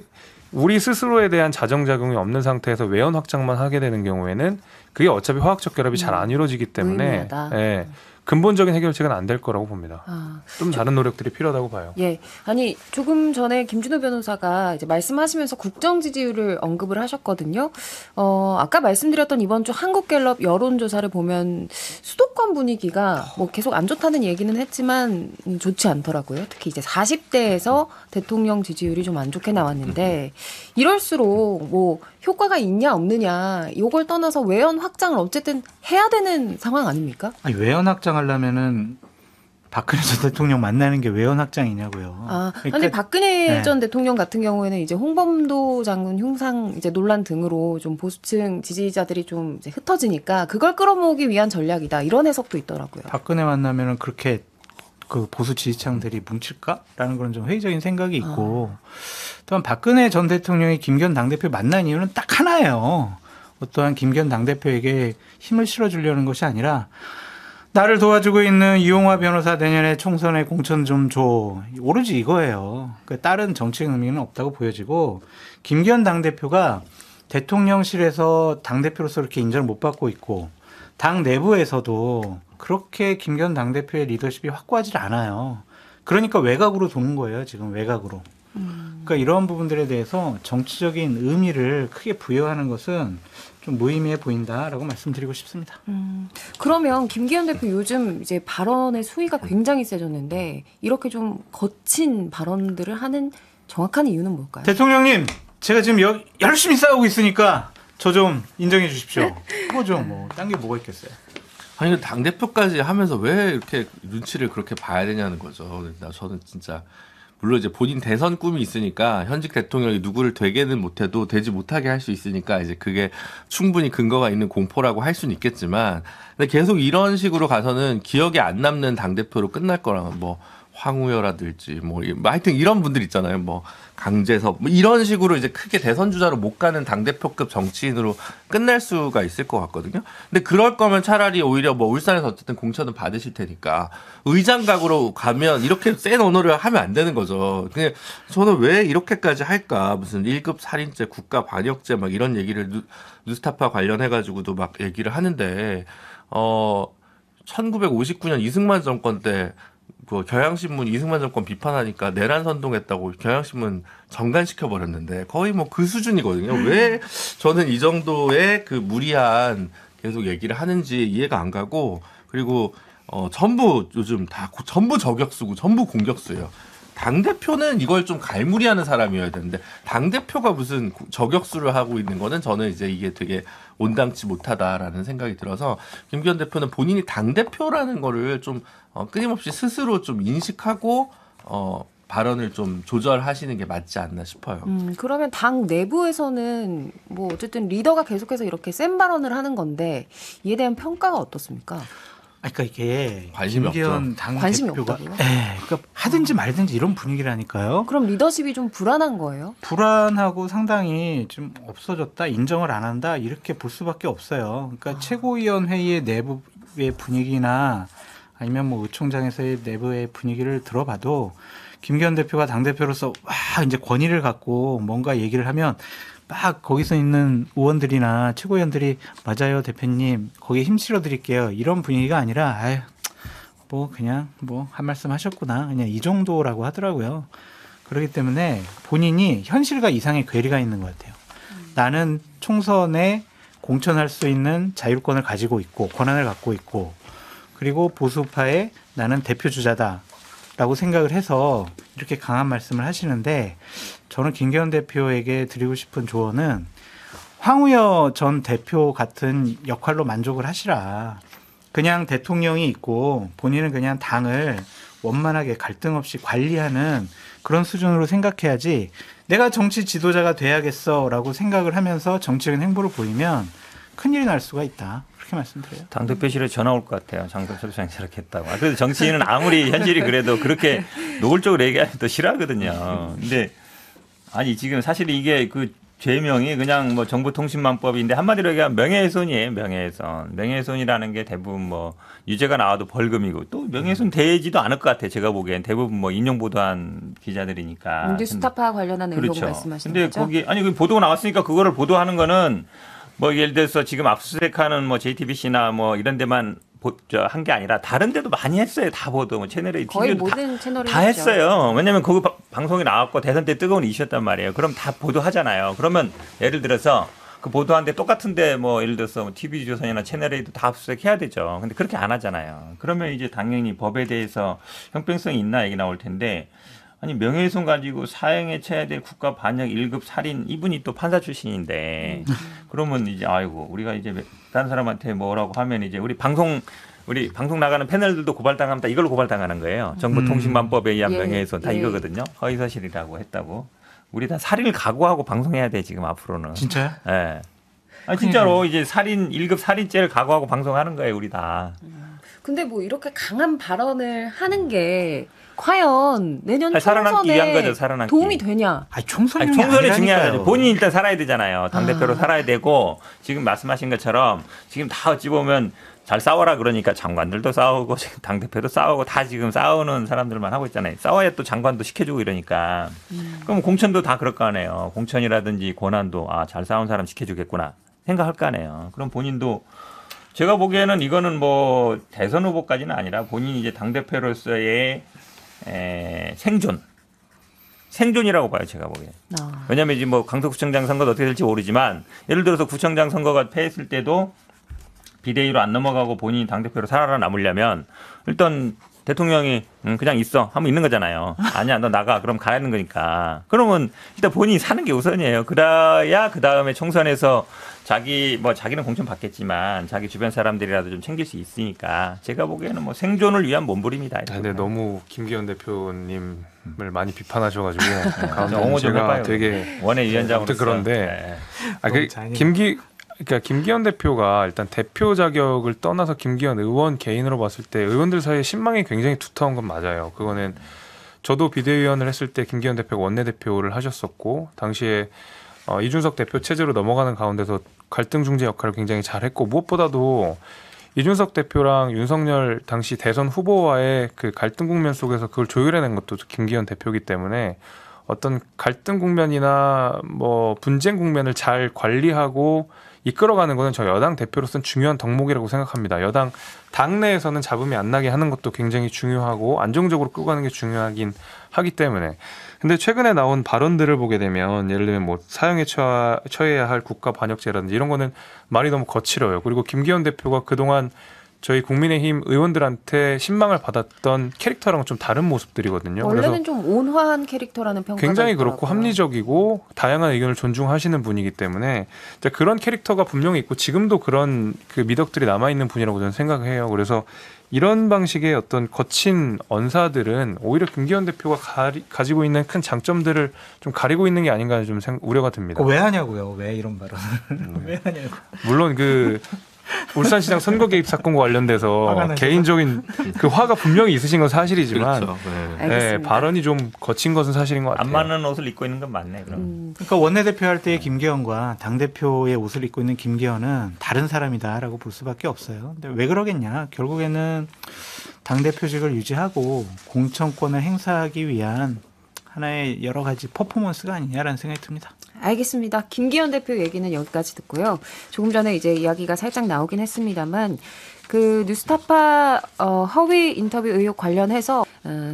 Speaker 3: 우리 스스로에 대한 자정작용이 없는 상태에서 외연 확장만 하게 되는 경우에는 그게 어차피 화학적 결합이 잘 안 이루어지기 때문에 예, 근본적인 해결책은 안 될 거라고 봅니다. 좀 다른 노력들이 필요하다고 봐요.
Speaker 1: 예, 아니 조금 전에 김준호 변호사가 이제 말씀하시면서 국정 지지율을 언급을 하셨거든요. 아까 말씀드렸던 이번 주 한국갤럽 여론조사를 보면 수도권 분위기가 뭐 계속 안 좋다는 얘기는 했지만 좋지 않더라고요. 특히 이제 40대에서 대통령 지지율이 좀 안 좋게 나왔는데 이럴수록 뭐 효과가 있냐 없느냐 이걸 떠나서 외연 확장을 어쨌든 해야 되는 상황 아닙니까?
Speaker 2: 아니, 외연 확장하려면은 박근혜 전 대통령 만나는 게 외연 확장이냐고요.
Speaker 1: 그러니까, 아니 박근혜 전 대통령 같은 경우에는 이제 홍범도 장군 흉상 이제 논란 등으로 좀 보수층 지지자들이 좀 이제 흩어지니까 그걸 끌어모으기 위한 전략이다 이런 해석도 있더라고요.
Speaker 2: 박근혜 만나면은 그렇게 그 보수 지지층들이 뭉칠까라는 그런 좀 회의적인 생각이 있고, 또한 박근혜 전 대통령이 김기현 당대표 만난 이유는 딱 하나예요. 어떠한 김기현 당대표에게 힘을 실어주려는 것이 아니라 나를 도와주고 있는 이용화 변호사 내년에 총선에 공천 좀 줘. 오로지 이거예요. 그 다른 정책 의미는 없다고 보여지고 김기현 당대표가 대통령실에서 당대표로서 이렇게 인정을 못 받고 있고 당 내부에서도 그렇게 김기현 당대표의 리더십이 확고하지 않아요. 그러니까 외곽으로 도는 거예요. 지금 외곽으로. 그러니까 이러한 부분들에 대해서 정치적인 의미를 크게 부여하는 것은 좀 무의미해 보인다라고 말씀드리고 싶습니다.
Speaker 1: 그러면 김기현 대표 요즘 이제 발언의 수위가 굉장히 세졌는데 이렇게 좀 거친 발언들을 하는 정확한 이유는 뭘까요?
Speaker 2: 대통령님, 제가 지금 열심히 싸우고 있으니까 저 좀 인정해 주십시오. 그거죠. 뭐 딴 게 뭐가 있겠어요.
Speaker 4: 아니 당 대표까지 하면서 왜 이렇게 눈치를 그렇게 봐야 되냐는 거죠. 저는 진짜 물론 이제 본인 대선 꿈이 있으니까 현직 대통령이 누구를 되게는 못해도 되지 못하게 할 수 있으니까 이제 그게 충분히 근거가 있는 공포라고 할 수는 있겠지만 근데 계속 이런 식으로 가서는 기억에 안 남는 당 대표로 끝날 거랑 뭐 황우여라든지 뭐 하여튼 이런 분들 있잖아요. 뭐 강재섭 뭐 이런 식으로 이제 크게 대선 주자로 못 가는 당대표급 정치인으로 끝날 수가 있을 것 같거든요. 근데 그럴 거면 차라리 오히려 뭐 울산에서 어쨌든 공천은 받으실 테니까 의장각으로 가면 이렇게 센 언어를 하면 안 되는 거죠. 근데 저는 왜 이렇게까지 할까? 무슨 1급 살인죄, 국가 반역죄 막 이런 얘기를 뉴스타파 관련해가지고도 막 얘기를 하는데 1959년 이승만 정권 때 그 경향신문 이승만 정권 비판하니까 내란 선동했다고 경향신문 정관시켜 버렸는데 거의 뭐 그 수준이거든요. 왜 저는 이 정도의 그 무리한 계속 얘기를 하는지 이해가 안 가고 그리고 전부 요즘 다 전부 저격수고 전부 공격수예요. 당대표는 이걸 좀 갈무리하는 사람이어야 되는데 당대표가 무슨 저격수를 하고 있는 거는 저는 이제 이게 되게 온당치 못하다라는 생각이 들어서 김기현 대표는 본인이 당대표라는 거를 좀 끊임없이 스스로 좀 인식하고 발언을 좀 조절하시는 게 맞지 않나 싶어요.
Speaker 1: 그러면 당 내부에서는 뭐 어쨌든 리더가 계속해서 이렇게 센 발언을 하는 건데 이에 대한 평가가 어떻습니까?
Speaker 2: 그러니까 이게
Speaker 4: 관심이
Speaker 2: 김기현 당
Speaker 1: 관심이
Speaker 2: 대표가
Speaker 1: 없다고요?
Speaker 2: 그러니까 하든지 말든지 이런 분위기라니까요.
Speaker 1: 그럼 리더십이 좀 불안한 거예요?
Speaker 2: 불안하고 상당히 좀 없어졌다, 인정을 안 한다 이렇게 볼 수밖에 없어요. 그러니까 최고위원회의 내부의 분위기나 아니면 뭐 의총장에서의 내부의 분위기를 들어봐도 김기현 대표가 당 대표로서 와 이제 권위를 갖고 뭔가 얘기를 하면 막 거기서 있는 의원들이나 최고위원들이 맞아요 대표님 거기에 힘 실어 드릴게요 이런 분위기가 아니라 아유 뭐 그냥 뭐 한 말씀 하셨구나 그냥 이 정도라고 하더라고요. 그렇기 때문에 본인이 현실과 이상의 괴리가 있는 것 같아요. 나는 총선에 공천할 수 있는 자율권을 가지고 있고 권한을 갖고 있고 그리고 보수파의 나는 대표주자다라고 생각을 해서 이렇게 강한 말씀을 하시는데 저는 김기현 대표에게 드리고 싶은 조언은 황우여 전 대표 같은 역할로 만족을 하시라. 그냥 대통령이 있고 본인은 그냥 당을 원만하게 갈등 없이 관리하는 그런 수준으로 생각해야지 내가 정치 지도자가 돼야겠어라고 생각을 하면서 정치적인 행보를 보이면 큰일이 날 수가 있다. 그렇게 말씀드려요.
Speaker 5: 당대표실에 전화 올 것 같아요. 장동철 저렇게 했다고. 그래서 정치인은 아무리 현실이 그래도 그렇게 노골적으로 얘기하면 또 싫어하거든요. 근데 아니 지금 사실 이게 그 죄명이 그냥 뭐 정보통신망법인데 한마디로 얘기하면 명예훼손이에요. 명예훼손이라는 게 대부분 뭐 유죄가 나와도 벌금이고 또 명예훼손 되지도 않을 것 같아요. 제가 보기엔 대부분 뭐 인용 보도한 기자들이니까.
Speaker 1: 뉴스타파 관련한 의혹
Speaker 5: 그렇죠.
Speaker 1: 말씀하시는
Speaker 5: 근데
Speaker 1: 거죠?
Speaker 5: 거기 아니 그 보도가 나왔으니까 그거를 보도하는 거는 뭐 예를 들어서 지금 압수수색하는 뭐 JTBC나 뭐 이런 데만 한 게 아니라 다른 데도 많이 했어요. 다 보도. 뭐 채널A,
Speaker 1: 거의
Speaker 5: TV도
Speaker 1: 모든 채널이
Speaker 5: 다 했어요. 왜냐하면 거기 방송이 나왔고 대선 때 뜨거운 이슈였단 말이에요. 그럼 다 보도하잖아요. 그러면 예를 들어서 그 보도하는데 똑같은데 뭐 예를 들어서 뭐 TV조선이나 채널A도 다 압수수색해야 되죠. 근데 그렇게 안 하잖아요. 그러면 이제 당연히 법에 대해서 형평성이 있나 얘기 나올 텐데 아니 명예훼손 가지고 사형에 처해야 될 국가 반역 1급 살인 이분이 또 판사 출신인데 그러면 이제 아이고 우리가 이제 다른 사람한테 뭐라고 하면 이제 우리 방송 나가는 패널들도 고발당합니다. 이걸로 고발당하는 거예요. 정보통신망법에 의한
Speaker 1: 예,
Speaker 5: 명예훼손 다
Speaker 1: 예.
Speaker 5: 이거거든요. 허위사실이라고 했다고. 우리 다 살인을 각오하고 방송해야 돼 지금 앞으로는.
Speaker 2: 진짜요?
Speaker 5: 예. 아니 진짜로 이제 1급 살인죄를 각오하고 방송하는 거예요 우리 다.
Speaker 1: 근데 뭐 이렇게 강한 발언을 하는 게 과연 내년
Speaker 5: 살아남기 위한
Speaker 1: 총선에
Speaker 5: 거죠. 살아남기.
Speaker 1: 도움이 되냐?
Speaker 2: 총선이
Speaker 5: 총선이 중요하죠. 본인이 일단 살아야 되잖아요. 당대표로 살아야 되고 지금 말씀하신 것처럼 지금 다 어찌 보면 잘 싸워라 그러니까 장관들도 싸우고 당대표도 싸우고 다 지금 싸우는 사람들만 하고 있잖아요. 싸워야 또 장관도 시켜주고 이러니까. 그럼 공천도 다 그럴 거 아니에요. 공천이라든지 권한도 잘 싸운 사람 시켜주겠구나 생각할 거 아니에요. 그럼 본인도 제가 보기에는 이거는 뭐 대선 후보까지는 아니라 본인이 이제 당대표로서의 생존이라고 봐요, 제가 보기에. 왜냐하면 이제 뭐 강서구청장 선거도 어떻게 될지 모르지만 예를 들어서 구청장 선거가 패했을 때도 비대위로 안 넘어가고 본인이 당대표로 살아남으려면 일단 대통령이 그냥 있어 하면 있는 거잖아요. 아니야 너 나가 그럼 가는 거니까. 그러면 일단 본인이 사는 게 우선이에요. 그래야 그다음에 총선에서 자기는 공천 받겠지만 자기 주변 사람들이라도 좀 챙길 수 있으니까 제가 보기에는 뭐 생존을 위한 몸부림이다.
Speaker 3: 근데 너무 김기현 대표님을 많이 비판하셔가지고
Speaker 5: 옹호 좀
Speaker 3: 제가
Speaker 5: 해봐요.
Speaker 3: 되게
Speaker 5: 원외위원장으로서.
Speaker 3: 그런데 그러니까 김기현 대표가 일단 대표 자격을 떠나서 김기현 의원 개인으로 봤을 때 의원들 사이에 신망이 굉장히 두터운 건 맞아요. 그거는 저도 비대위원을 했을 때 김기현 대표가 원내대표를 하셨었고 당시에 이준석 대표 체제로 넘어가는 가운데서 갈등 중재 역할을 굉장히 잘했고 무엇보다도 이준석 대표랑 윤석열 당시 대선 후보와의 그 갈등 국면 속에서 그걸 조율해낸 것도 김기현 대표이기 때문에 어떤 갈등 국면이나 뭐 분쟁 국면을 잘 관리하고 이끌어가는 것은 저 여당 대표로서는 중요한 덕목이라고 생각합니다. 여당 당내에서는 잡음이 안 나게 하는 것도 굉장히 중요하고 안정적으로 끌고 가는 게 중요하긴 하기 때문에. 근데 최근에 나온 발언들을 보게 되면 예를 들면 뭐 사형에 처해야 할 국가 반역죄라든지 이런 거는 말이 너무 거칠어요. 그리고 김기현 대표가 그동안 저희 국민의힘 의원들한테 신망을 받았던 캐릭터랑은 좀 다른 모습들이거든요.
Speaker 1: 원래는
Speaker 3: 그래서
Speaker 1: 좀 온화한 캐릭터라는 평가가
Speaker 3: 굉장히
Speaker 1: 있더라고요.
Speaker 3: 그렇고 합리적이고 다양한 의견을 존중하시는 분이기 때문에 그런 캐릭터가 분명히 있고 지금도 그런 그 미덕들이 남아있는 분이라고 저는 생각해요. 그래서 이런 방식의 어떤 거친 언사들은 오히려 김기현 대표가 가지고 있는 큰 장점들을 좀 가리고 있는 게 아닌가 좀 우려가 듭니다.
Speaker 2: 왜 하냐고요? 왜 이런 발언을? 왜 하냐고.
Speaker 3: 물론 울산시장 선거 개입 사건과 관련돼서 개인적인 그 화가 분명히 있으신 건 사실이지만
Speaker 4: 그렇죠.
Speaker 1: 알겠습니다.
Speaker 3: 발언이 좀 거친 것은 사실인 것 같아요.
Speaker 5: 안 맞는 옷을 입고 있는 건 맞네. 그럼.
Speaker 2: 그러니까 원내대표 할 때의 김기현과 당대표의 옷을 입고 있는 김기현은 다른 사람이다라고 볼 수밖에 없어요. 근데 왜 그러겠냐? 결국에는 당대표직을 유지하고 공천권을 행사하기 위한 하나의 여러 가지 퍼포먼스가 아니냐라는 생각이 듭니다.
Speaker 1: 알겠습니다. 김기현 대표 얘기는 여기까지 듣고요. 조금 전에 이제 이야기가 살짝 나오긴 했습니다만 그 뉴스타파 허위 인터뷰 의혹 관련해서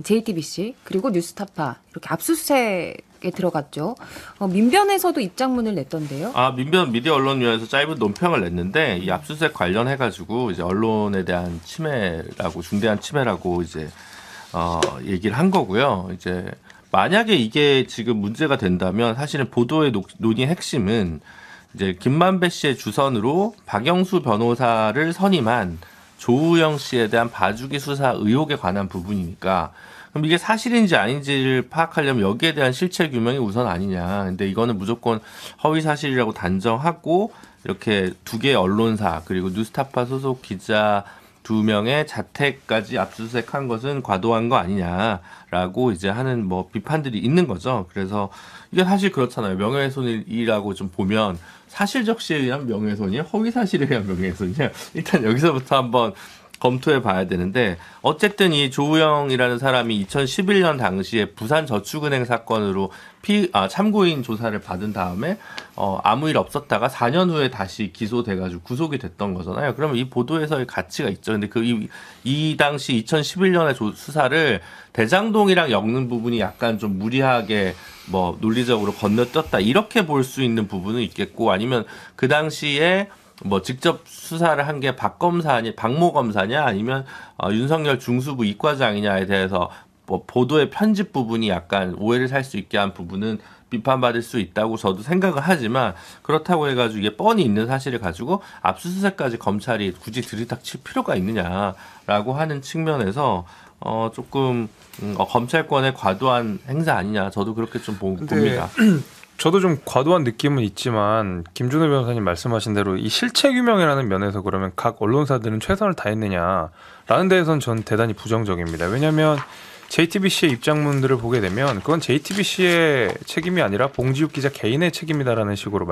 Speaker 1: JTBC 그리고 뉴스타파 이렇게 압수수색에 들어갔죠. 민변에서도 입장문을 냈던데요.
Speaker 4: 민변 미디어 언론위원회에서 짧은 논평을 냈는데 이 압수수색 관련해가지고 이제 언론에 대한 침해라고 중대한 침해라고 이제 얘기를 한 거고요. 이제 만약에 이게 지금 문제가 된다면 사실은 보도의 논의의 핵심은 이제 김만배 씨의 주선으로 박영수 변호사를 선임한 조우영 씨에 대한 봐주기 수사 의혹에 관한 부분이니까 그럼 이게 사실인지 아닌지를 파악하려면 여기에 대한 실체 규명이 우선 아니냐. 근데 이거는 무조건 허위 사실이라고 단정하고 이렇게 두 개의 언론사 그리고 뉴스타파 소속 기자 2명의 자택까지 압수수색한 것은 과도한 거 아니냐라고 이제 하는 뭐 비판들이 있는 거죠. 그래서 이게 사실 그렇잖아요. 명예훼손이라고 좀 보면 사실적시에 의한 명예훼손이야, 허위 사실에 의한 명예훼손이야. 일단 여기서부터 한번 검토해 봐야 되는데 어쨌든 이 조우영이라는 사람이 2011년 당시에 부산저축은행 사건으로 참고인 조사를 받은 다음에 아무 일 없었다가 4년 후에 다시 기소돼가지고 구속이 됐던 거잖아요. 그러면 이 보도에서의 가치가 있죠. 근데 이 당시 2011년의 수사를 대장동이랑 엮는 부분이 약간 좀 무리하게 뭐 논리적으로 건너뛰었다 이렇게 볼 수 있는 부분은 있겠고 아니면 그 당시에 뭐 직접 수사를 한 게 박모 검사냐 아니면 윤석열 중수부 이과장이냐에 대해서 뭐 보도의 편집 부분이 약간 오해를 살 수 있게 한 부분은 비판받을 수 있다고 저도 생각을 하지만 그렇다고 해가지고 이게 뻔히 있는 사실을 가지고 압수수색까지 검찰이 굳이 들이닥칠 필요가 있느냐라고 하는 측면에서 조금 검찰권의 과도한 행사 아니냐 저도 그렇게 좀 봅니다.
Speaker 3: 저도 좀 과도한 느낌은 있지만 김준호 변호사님 말씀하신 대로 이 실체 규명이라는 면에서 그러면 각 언론사들은 최선을 다했느냐라는 데에서는 전 대단히 부정적입니다. 왜냐하면 JTBC의 입장문들을 보게 되면 그건 JTBC의 책임이 아니라 봉지욱 기자 개인의 책임이다라는 식으로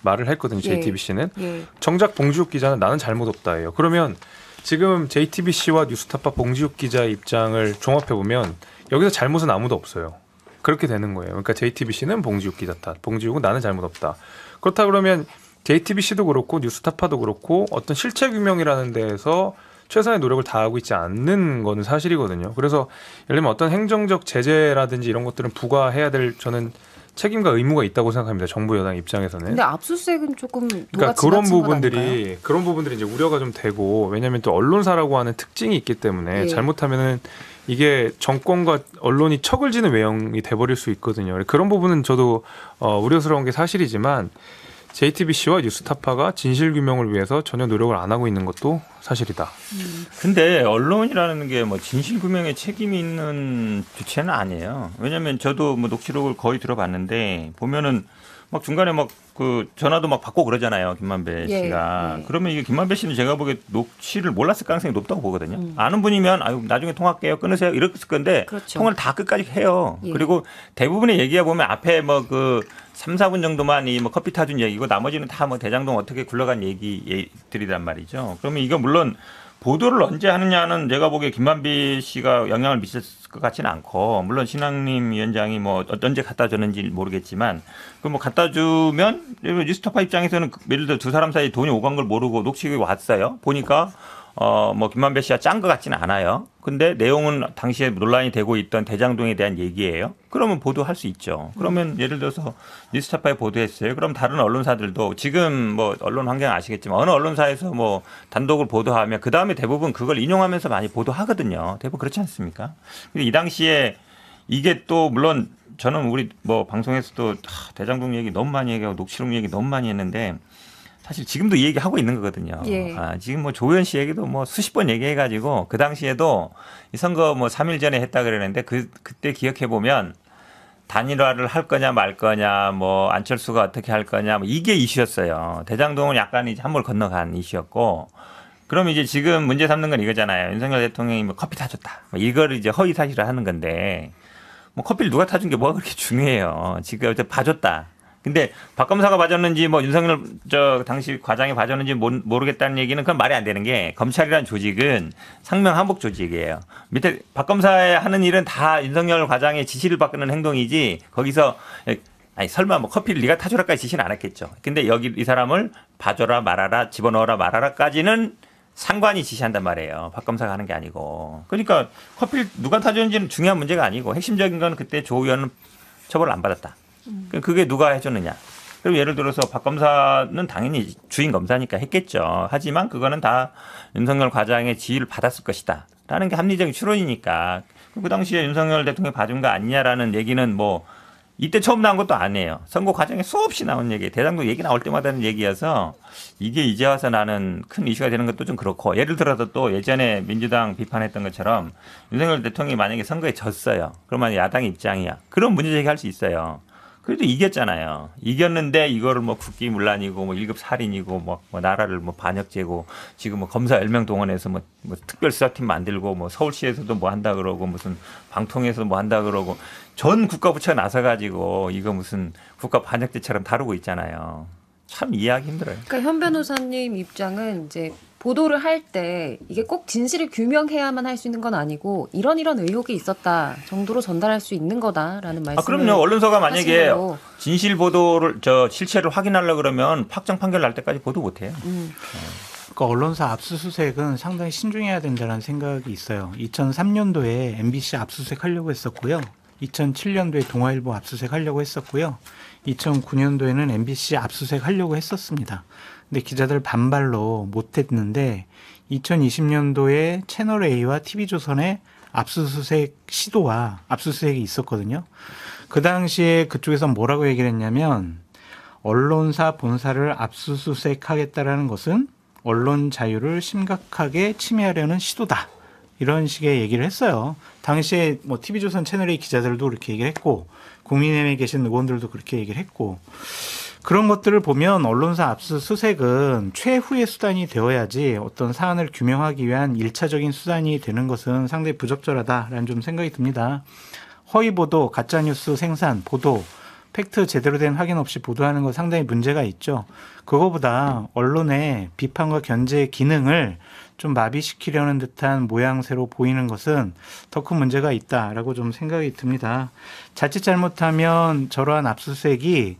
Speaker 3: 말을 했거든요. JTBC는.
Speaker 1: 예.
Speaker 3: 정작 봉지욱 기자는 나는 잘못 없다예요. 그러면 지금 JTBC와 뉴스타파 봉지욱 기자의 입장을 종합해보면 여기서 잘못은 아무도 없어요. 그렇게 되는 거예요. 그러니까 JTBC는 봉지욱 기자 탓, 봉지욱은 나는 잘못 없다. 그렇다 그러면 JTBC도 그렇고 뉴스타파도 그렇고 어떤 실체 규명이라는 데에서 최선의 노력을 다하고 있지 않는 거는 사실이거든요. 그래서 예를 들면 어떤 행정적 제재라든지 이런 것들은 부과해야 될 저는 책임과 의무가 있다고 생각합니다. 정부 여당 입장에서는.
Speaker 1: 근데 압수수색은 조금
Speaker 3: 그러니까 그런 부분들이 이제 우려가 좀 되고 왜냐하면 또 언론사라고 하는 특징이 있기 때문에
Speaker 1: 예.
Speaker 3: 잘못하면은 이게 정권과 언론이 척을 지는 외형이 돼버릴 수 있거든요. 그런 부분은 저도 우려스러운 게 사실이지만 JTBC와 뉴스타파가 진실규명을 위해서 전혀 노력을 안 하고 있는 것도 사실이다.
Speaker 5: 근데 언론이라는 게 뭐 진실규명에 책임이 있는 주체는 아니에요. 왜냐하면 저도 뭐 녹취록을 거의 들어봤는데 보면은 막 중간에 막 그 전화도 막 받고 그러잖아요. 김만배
Speaker 1: 예,
Speaker 5: 씨가.
Speaker 1: 예.
Speaker 5: 그러면 이게 김만배 씨는 제가 보기에 녹취를 몰랐을 가능성이 높다고 보거든요. 아는 분이면 아유 나중에 통화할게요. 끊으세요. 이랬을 건데
Speaker 1: 그렇죠.
Speaker 5: 통화를 다 끝까지 해요.
Speaker 1: 예.
Speaker 5: 그리고 대부분의 얘기가 보면 앞에 뭐 그 3, 4분 정도만 이 뭐 커피 타준 얘기고 나머지는 다 뭐 대장동 어떻게 굴러간 얘기들이란 말이죠. 그러면 이거 물론 보도를 언제 하느냐는 제가 보기에 김만배 씨가 영향을 미칠 것 같지는 않고 물론 신앙림 위원장이 뭐 언제 갖다 줬는지 모르겠지만 그 뭐 갖다 주면 뉴스타파 입장에서는 예를 들어 두 사람 사이에 돈이 오간 걸 모르고 녹취록이 왔어요. 보니까 뭐 김만배 씨가 짠 것 같지는 않아요. 근데 내용은 당시에 논란이 되고 있던 대장동에 대한 얘기예요. 그러면 보도할 수 있죠. 그러면 예를 들어서 뉴스타파에 보도했어요. 그럼 다른 언론사들도 지금 뭐 언론 환경 아시겠지만 어느 언론사에서 뭐 단독을 보도하면 그 다음에 대부분 그걸 인용하면서 많이 보도하거든요. 대부분 그렇지 않습니까? 근데 이 당시에 이게 또 물론 저는 우리 뭐 방송에서도 대장동 얘기 너무 많이 얘기하고 녹취록 얘기 너무 많이 했는데 사실 지금도 이 얘기하고 있는 거거든요.
Speaker 1: 예.
Speaker 5: 지금 뭐 조현 씨 얘기도 뭐 수십 번 얘기해가지고 그 당시에도 이 선거 뭐 3일 전에 했다 그러는데 그때 기억해 보면 단일화를 할 거냐 말 거냐 뭐 안철수가 어떻게 할 거냐 뭐 이게 이슈였어요. 대장동은 약간 이제 한물 건너간 이슈였고 그럼 이제 지금 문제 삼는 건 이거잖아요. 윤석열 대통령이 뭐 커피 타줬다. 뭐 이거를 이제 허위 사실을 하는 건데 뭐 커피를 누가 타준 게 뭐가 그렇게 중요해요. 지금 어제 봐줬다. 근데 박 검사가 봐줬는지 뭐 윤석열 당시 과장이 봐줬는지 모르겠다는 얘기는 그건 말이 안 되는 게 검찰이라는 조직은 상명하복 조직이에요. 밑에 박 검사의 하는 일은 다 윤석열 과장의 지시를 받는 행동이지 거기서 아니 설마 뭐 커피를 네가 타주라까지 지시는 안 했겠죠. 근데 여기 이 사람을 봐줘라 말아라 집어넣어라 말아라까지는 상관이 지시한단 말이에요. 박 검사가 하는 게 아니고. 그러니까 커피를 누가 타줬는지는 중요한 문제가 아니고 핵심적인 건 그때 조 의원은 처벌을 안 받았다. 그게 누가 해줬느냐. 그리고 예를 들어서 박 검사는 당연히 주인 검사니까 했겠죠. 하지만 그거는 다 윤석열 과장의 지휘를 받았을 것이다. 라는 게 합리적인 추론이니까. 그 당시에 윤석열 대통령이 봐준 거 아니냐라는 얘기는 뭐 이때 처음 나온 것도 아니에요. 선거 과정에 수없이 나온 얘기, 대장동 얘기 나올 때마다 하는 얘기여서 이게 이제 와서 나는 큰 이슈가 되는 것도 좀 그렇고 예를 들어서 또 예전에 민주당 비판했던 것처럼 윤석열 대통령이 만약에 선거에 졌어요. 그러면 야당의 입장이야. 그런 문제 제기할 수 있어요. 그래도 이겼잖아요. 이겼는데 이거를 뭐 국기문란이고 뭐 1급 살인이고 뭐 나라를 뭐 반역죄고 지금 뭐 검사 10명 동원해서 뭐 특별수사팀 만들고 뭐 서울시에서도 뭐 한다 그러고 무슨 방통에서 뭐 한다 그러고 전 국가부처가 나서가지고 이거 무슨 국가 반역죄처럼 다루고 있잖아요. 참 이해하기 힘들어요.
Speaker 1: 그러니까 현 변호사님 입장은 이제 보도를 할 때 이게 꼭 진실을 규명해야만 할 수 있는 건 아니고 이런 의혹이 있었다 정도로 전달할 수 있는 거다라는 말씀을.
Speaker 5: 그럼요. 언론사가 만약에
Speaker 1: 하시고.
Speaker 5: 진실 보도를 실체를 확인하려고 그러면 확정 판결 날 때까지 보도 못해요.
Speaker 2: 그러니까 언론사 압수수색은 상당히 신중해야 된다는 생각이 있어요. 2003년도에 MBC 압수수색 하려고 했었고요. 2007년도에 동아일보 압수수색 하려고 했었고요. 2009년도에는 MBC 압수수색 하려고 했었습니다. 근데 기자들 반발로 못했는데 2020년도에 채널A와 TV조선의 압수수색 시도와 압수수색이 있었거든요. 그 당시에 그쪽에서 뭐라고 얘기를 했냐면 언론사 본사를 압수수색하겠다라는 것은 언론 자유를 심각하게 침해하려는 시도다. 이런 식의 얘기를 했어요. 당시에 뭐 TV조선 채널A 기자들도 그렇게 얘기를 했고 국민의힘에 계신 의원들도 그렇게 얘기를 했고 그런 것들을 보면 언론사 압수수색은 최후의 수단이 되어야지 어떤 사안을 규명하기 위한 1차적인 수단이 되는 것은 상당히 부적절하다라는 좀 생각이 듭니다. 허위 보도, 가짜뉴스 생산, 보도, 팩트 제대로 된 확인 없이 보도하는 거 상당히 문제가 있죠. 그거보다 언론의 비판과 견제의 기능을 좀 마비시키려는 듯한 모양새로 보이는 것은 더 큰 문제가 있다라고 좀 생각이 듭니다. 자칫 잘못하면 저러한 압수수색이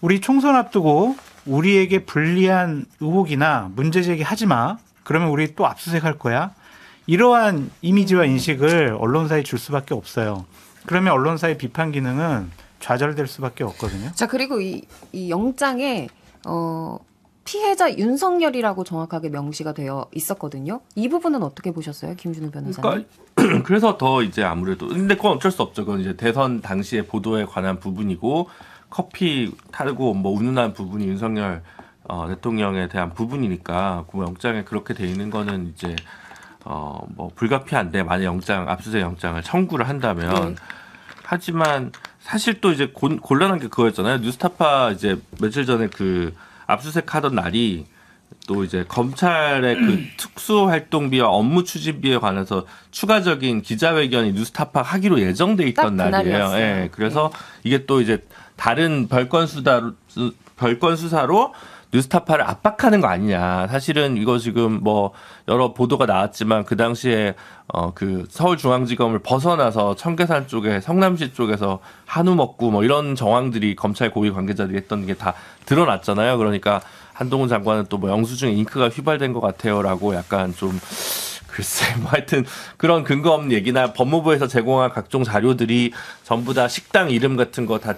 Speaker 2: 우리 총선 앞두고 우리에게 불리한 의혹이나 문제 제기하지 마. 그러면 우리 또 압수수색할 거야. 이러한 이미지와 인식을 언론사에 줄 수밖에 없어요. 그러면 언론사의 비판 기능은 좌절될 수밖에 없거든요.
Speaker 1: 자, 그리고 이 영장에 피해자 윤석열이라고 정확하게 명시가 되어 있었거든요. 이 부분은 어떻게 보셨어요, 김준우 변호사님?
Speaker 4: 그러니까 그래서 더 이제 아무래도 근데 그건 어쩔 수 없죠. 그건 이제 대선 당시의 보도에 관한 부분이고 커피 타고 뭐 운운한 부분이 윤석열 대통령에 대한 부분이니까 그 영장에 그렇게 돼 있는 거는 이제 뭐 불가피한데 만약 압수수색 영장을 청구를 한다면 하지만 사실 또 이제 곤란한 게 그거였잖아요. 뉴스타파 이제 며칠 전에 그 압수수색하던 날이 또 이제 검찰의 그 특수활동비와 업무 추진비에 관해서 추가적인 기자회견이 뉴스타파 하기로 예정돼 있던 날이에요. 예. 그래서 이게 또 이제 다른 별건 수사로 뉴스타파를 압박하는 거 아니냐. 사실은 이거 지금 뭐 여러 보도가 나왔지만 그 당시에 그 서울중앙지검을 벗어나서 청계산 쪽에 성남시 쪽에서 한우 먹고 뭐 이런 정황들이 검찰 고위 관계자들이 했던 게 다 드러났잖아요. 그러니까 한동훈 장관은 또 뭐 영수증에 잉크가 휘발된 것 같아요라고 약간 좀 글쎄 뭐 하여튼 그런 근거 없는 얘기나 법무부에서 제공한 각종 자료들이 전부 다 식당 이름 같은 거 다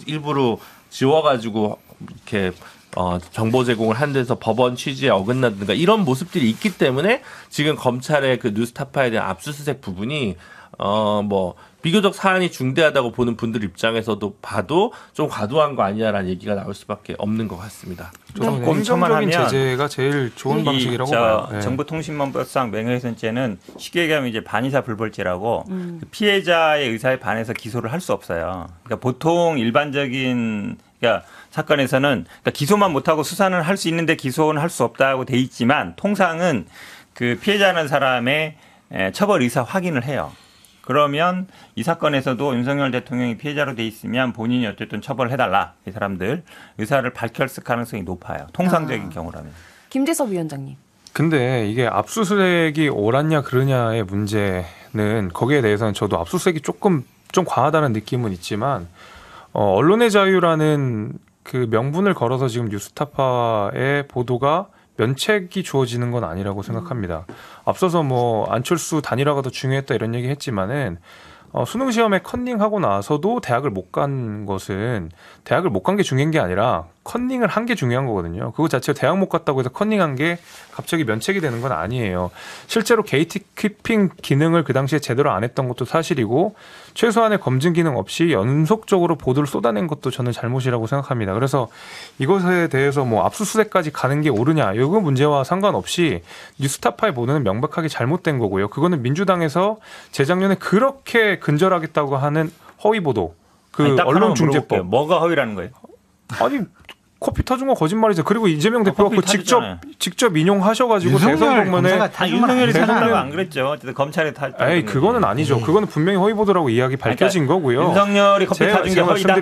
Speaker 4: 일부러 지워가지고 이렇게 정보 제공을 한 데서 법원 취지에 어긋나든가 이런 모습들이 있기 때문에 지금 검찰의 그 뉴스타파에 대한 압수수색 부분이 뭐 비교적 사안이 중대하다고 보는 분들 입장에서도 봐도 좀 과도한 거 아니냐라는 얘기가 나올 수밖에 없는 것 같습니다.
Speaker 3: 저는 행정적인 제재가 제일 좋은 방식이라고 봐요. 네.
Speaker 5: 정보통신망법상 명예훼손죄는 쉽게 얘기하면 이제 반의사 불벌죄라고 그 피해자의 의사에 반해서 기소를 할 수 없어요. 그러니까 보통 일반적인 그러니까 사건에서는 그러니까 기소만 못하고 수사는 할 수 있는데 기소는 할 수 없다고 돼 있지만 통상은 그 피해자라는 사람의 처벌 의사 확인을 해요. 그러면 이 사건에서도 윤석열 대통령이 피해자로 돼 있으면 본인이 어쨌든 처벌해달라. 이 사람들 의사를 밝혔을 가능성이 높아요. 통상적인 경우라면.
Speaker 1: 김재섭 위원장님.
Speaker 3: 근데 이게 압수수색이 옳았냐 그르냐의 문제는 거기에 대해서는 저도 압수수색이 좀 과하다는 느낌은 있지만 언론의 자유라는 그 명분을 걸어서 지금 뉴스타파의 보도가 면책이 주어지는 건 아니라고 생각합니다. 앞서서 뭐 안철수 단일화가 더 중요했다 이런 얘기 했지만은 수능 시험에 컨닝하고 나서도 대학을 못 간 것은 대학을 못 간 게 중요한 게 아니라 컨닝을 한 게 중요한 거거든요. 그거 자체가 대학 못 갔다고 해서 컨닝한 게 갑자기 면책이 되는 건 아니에요. 실제로 게이트키핑 기능을 그 당시에 제대로 안 했던 것도 사실이고 최소한의 검증 기능 없이 연속적으로 보도를 쏟아낸 것도 저는 잘못이라고 생각합니다. 그래서 이것에 대해서 뭐 압수수색까지 가는 게 옳으냐 이거 문제와 상관없이 뉴스타파의 보도는 명백하게 잘못된 거고요. 그거는 민주당에서 재작년에 그렇게 근절하겠다고 하는 허위 보도 그 언론중재법
Speaker 5: 뭐가 허위라는 거예요?
Speaker 3: 아니 커피 타준 거 거짓말이죠. 그리고 이재명 대표가 그 직접 인용하셔가지고 대선 공문에
Speaker 5: 윤석열이 타준다고 안 그랬죠. 어쨌든 검찰에 타준.
Speaker 3: 에이 그거는 아니죠. 그거는 분명히 허위 보도라고 이야기 밝혀진 거고요.
Speaker 5: 윤석열이 커피 타준 게 허위다.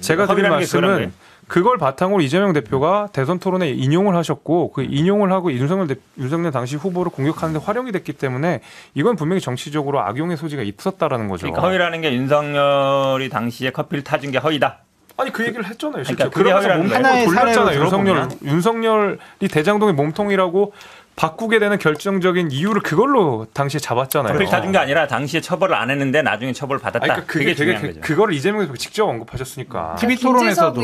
Speaker 3: 제가 드린 말씀은 그걸 바탕으로 이재명 대표가 대선 토론에 인용을 하셨고 그 인용을 하고 윤석열 당시 후보를 공격하는데 활용이 됐기 때문에 이건 분명히 정치적으로 악용의 소지가 있었다라는 거죠.
Speaker 5: 그러니까 허위라는 게 윤석열이 당시에 커피를 타준 게 허위다.
Speaker 3: 아니 그 얘기를 했잖아요. 실제.
Speaker 5: 그러니까
Speaker 3: 그러면서 몸통을 돌렸잖아요. 윤석열이 대장동의 몸통이라고 바꾸게 되는 결정적인 이유를 그걸로 당시에 잡았잖아요.
Speaker 5: 커피를 타준 게 아니라 당시에 처벌을 안 했는데 나중에 처벌을 받았다.
Speaker 3: 그러니까 그게 중요한 거죠. 그걸 이재명 대표가 직접 언급하셨으니까.
Speaker 2: TV 토론에서도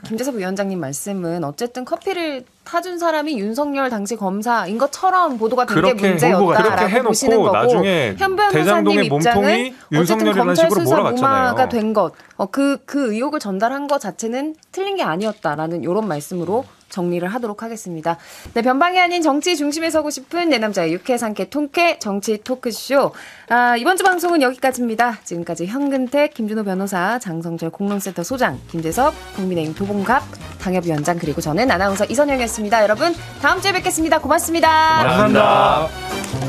Speaker 1: 김재섭 위원장님 말씀은 어쨌든 커피를 타준 사람이 윤석열 당시 검사인 것처럼 보도가 된 게 문제였다라고 보시는 거고
Speaker 3: 나중에
Speaker 1: 현 변호사님 입장은 어쨌든 검찰 수사 무마가 된 것, 그 의혹을 전달한 것 자체는 틀린 게 아니었다라는 이런 말씀으로 정리를 하도록 하겠습니다. 네, 변방이 아닌 정치 중심에 서고 싶은 내 남자의 유쾌 상쾌 통쾌 정치 토크쇼. 이번 주 방송은 여기까지입니다. 지금까지 현근택, 김준호 변호사, 장성철 공론센터 소장, 김재섭, 국민의힘 도봉갑, 당협위원장, 그리고 저는 아나운서 이선영이었습니다. 여러분 다음 주에 뵙겠습니다. 고맙습니다.
Speaker 4: 감사합니다.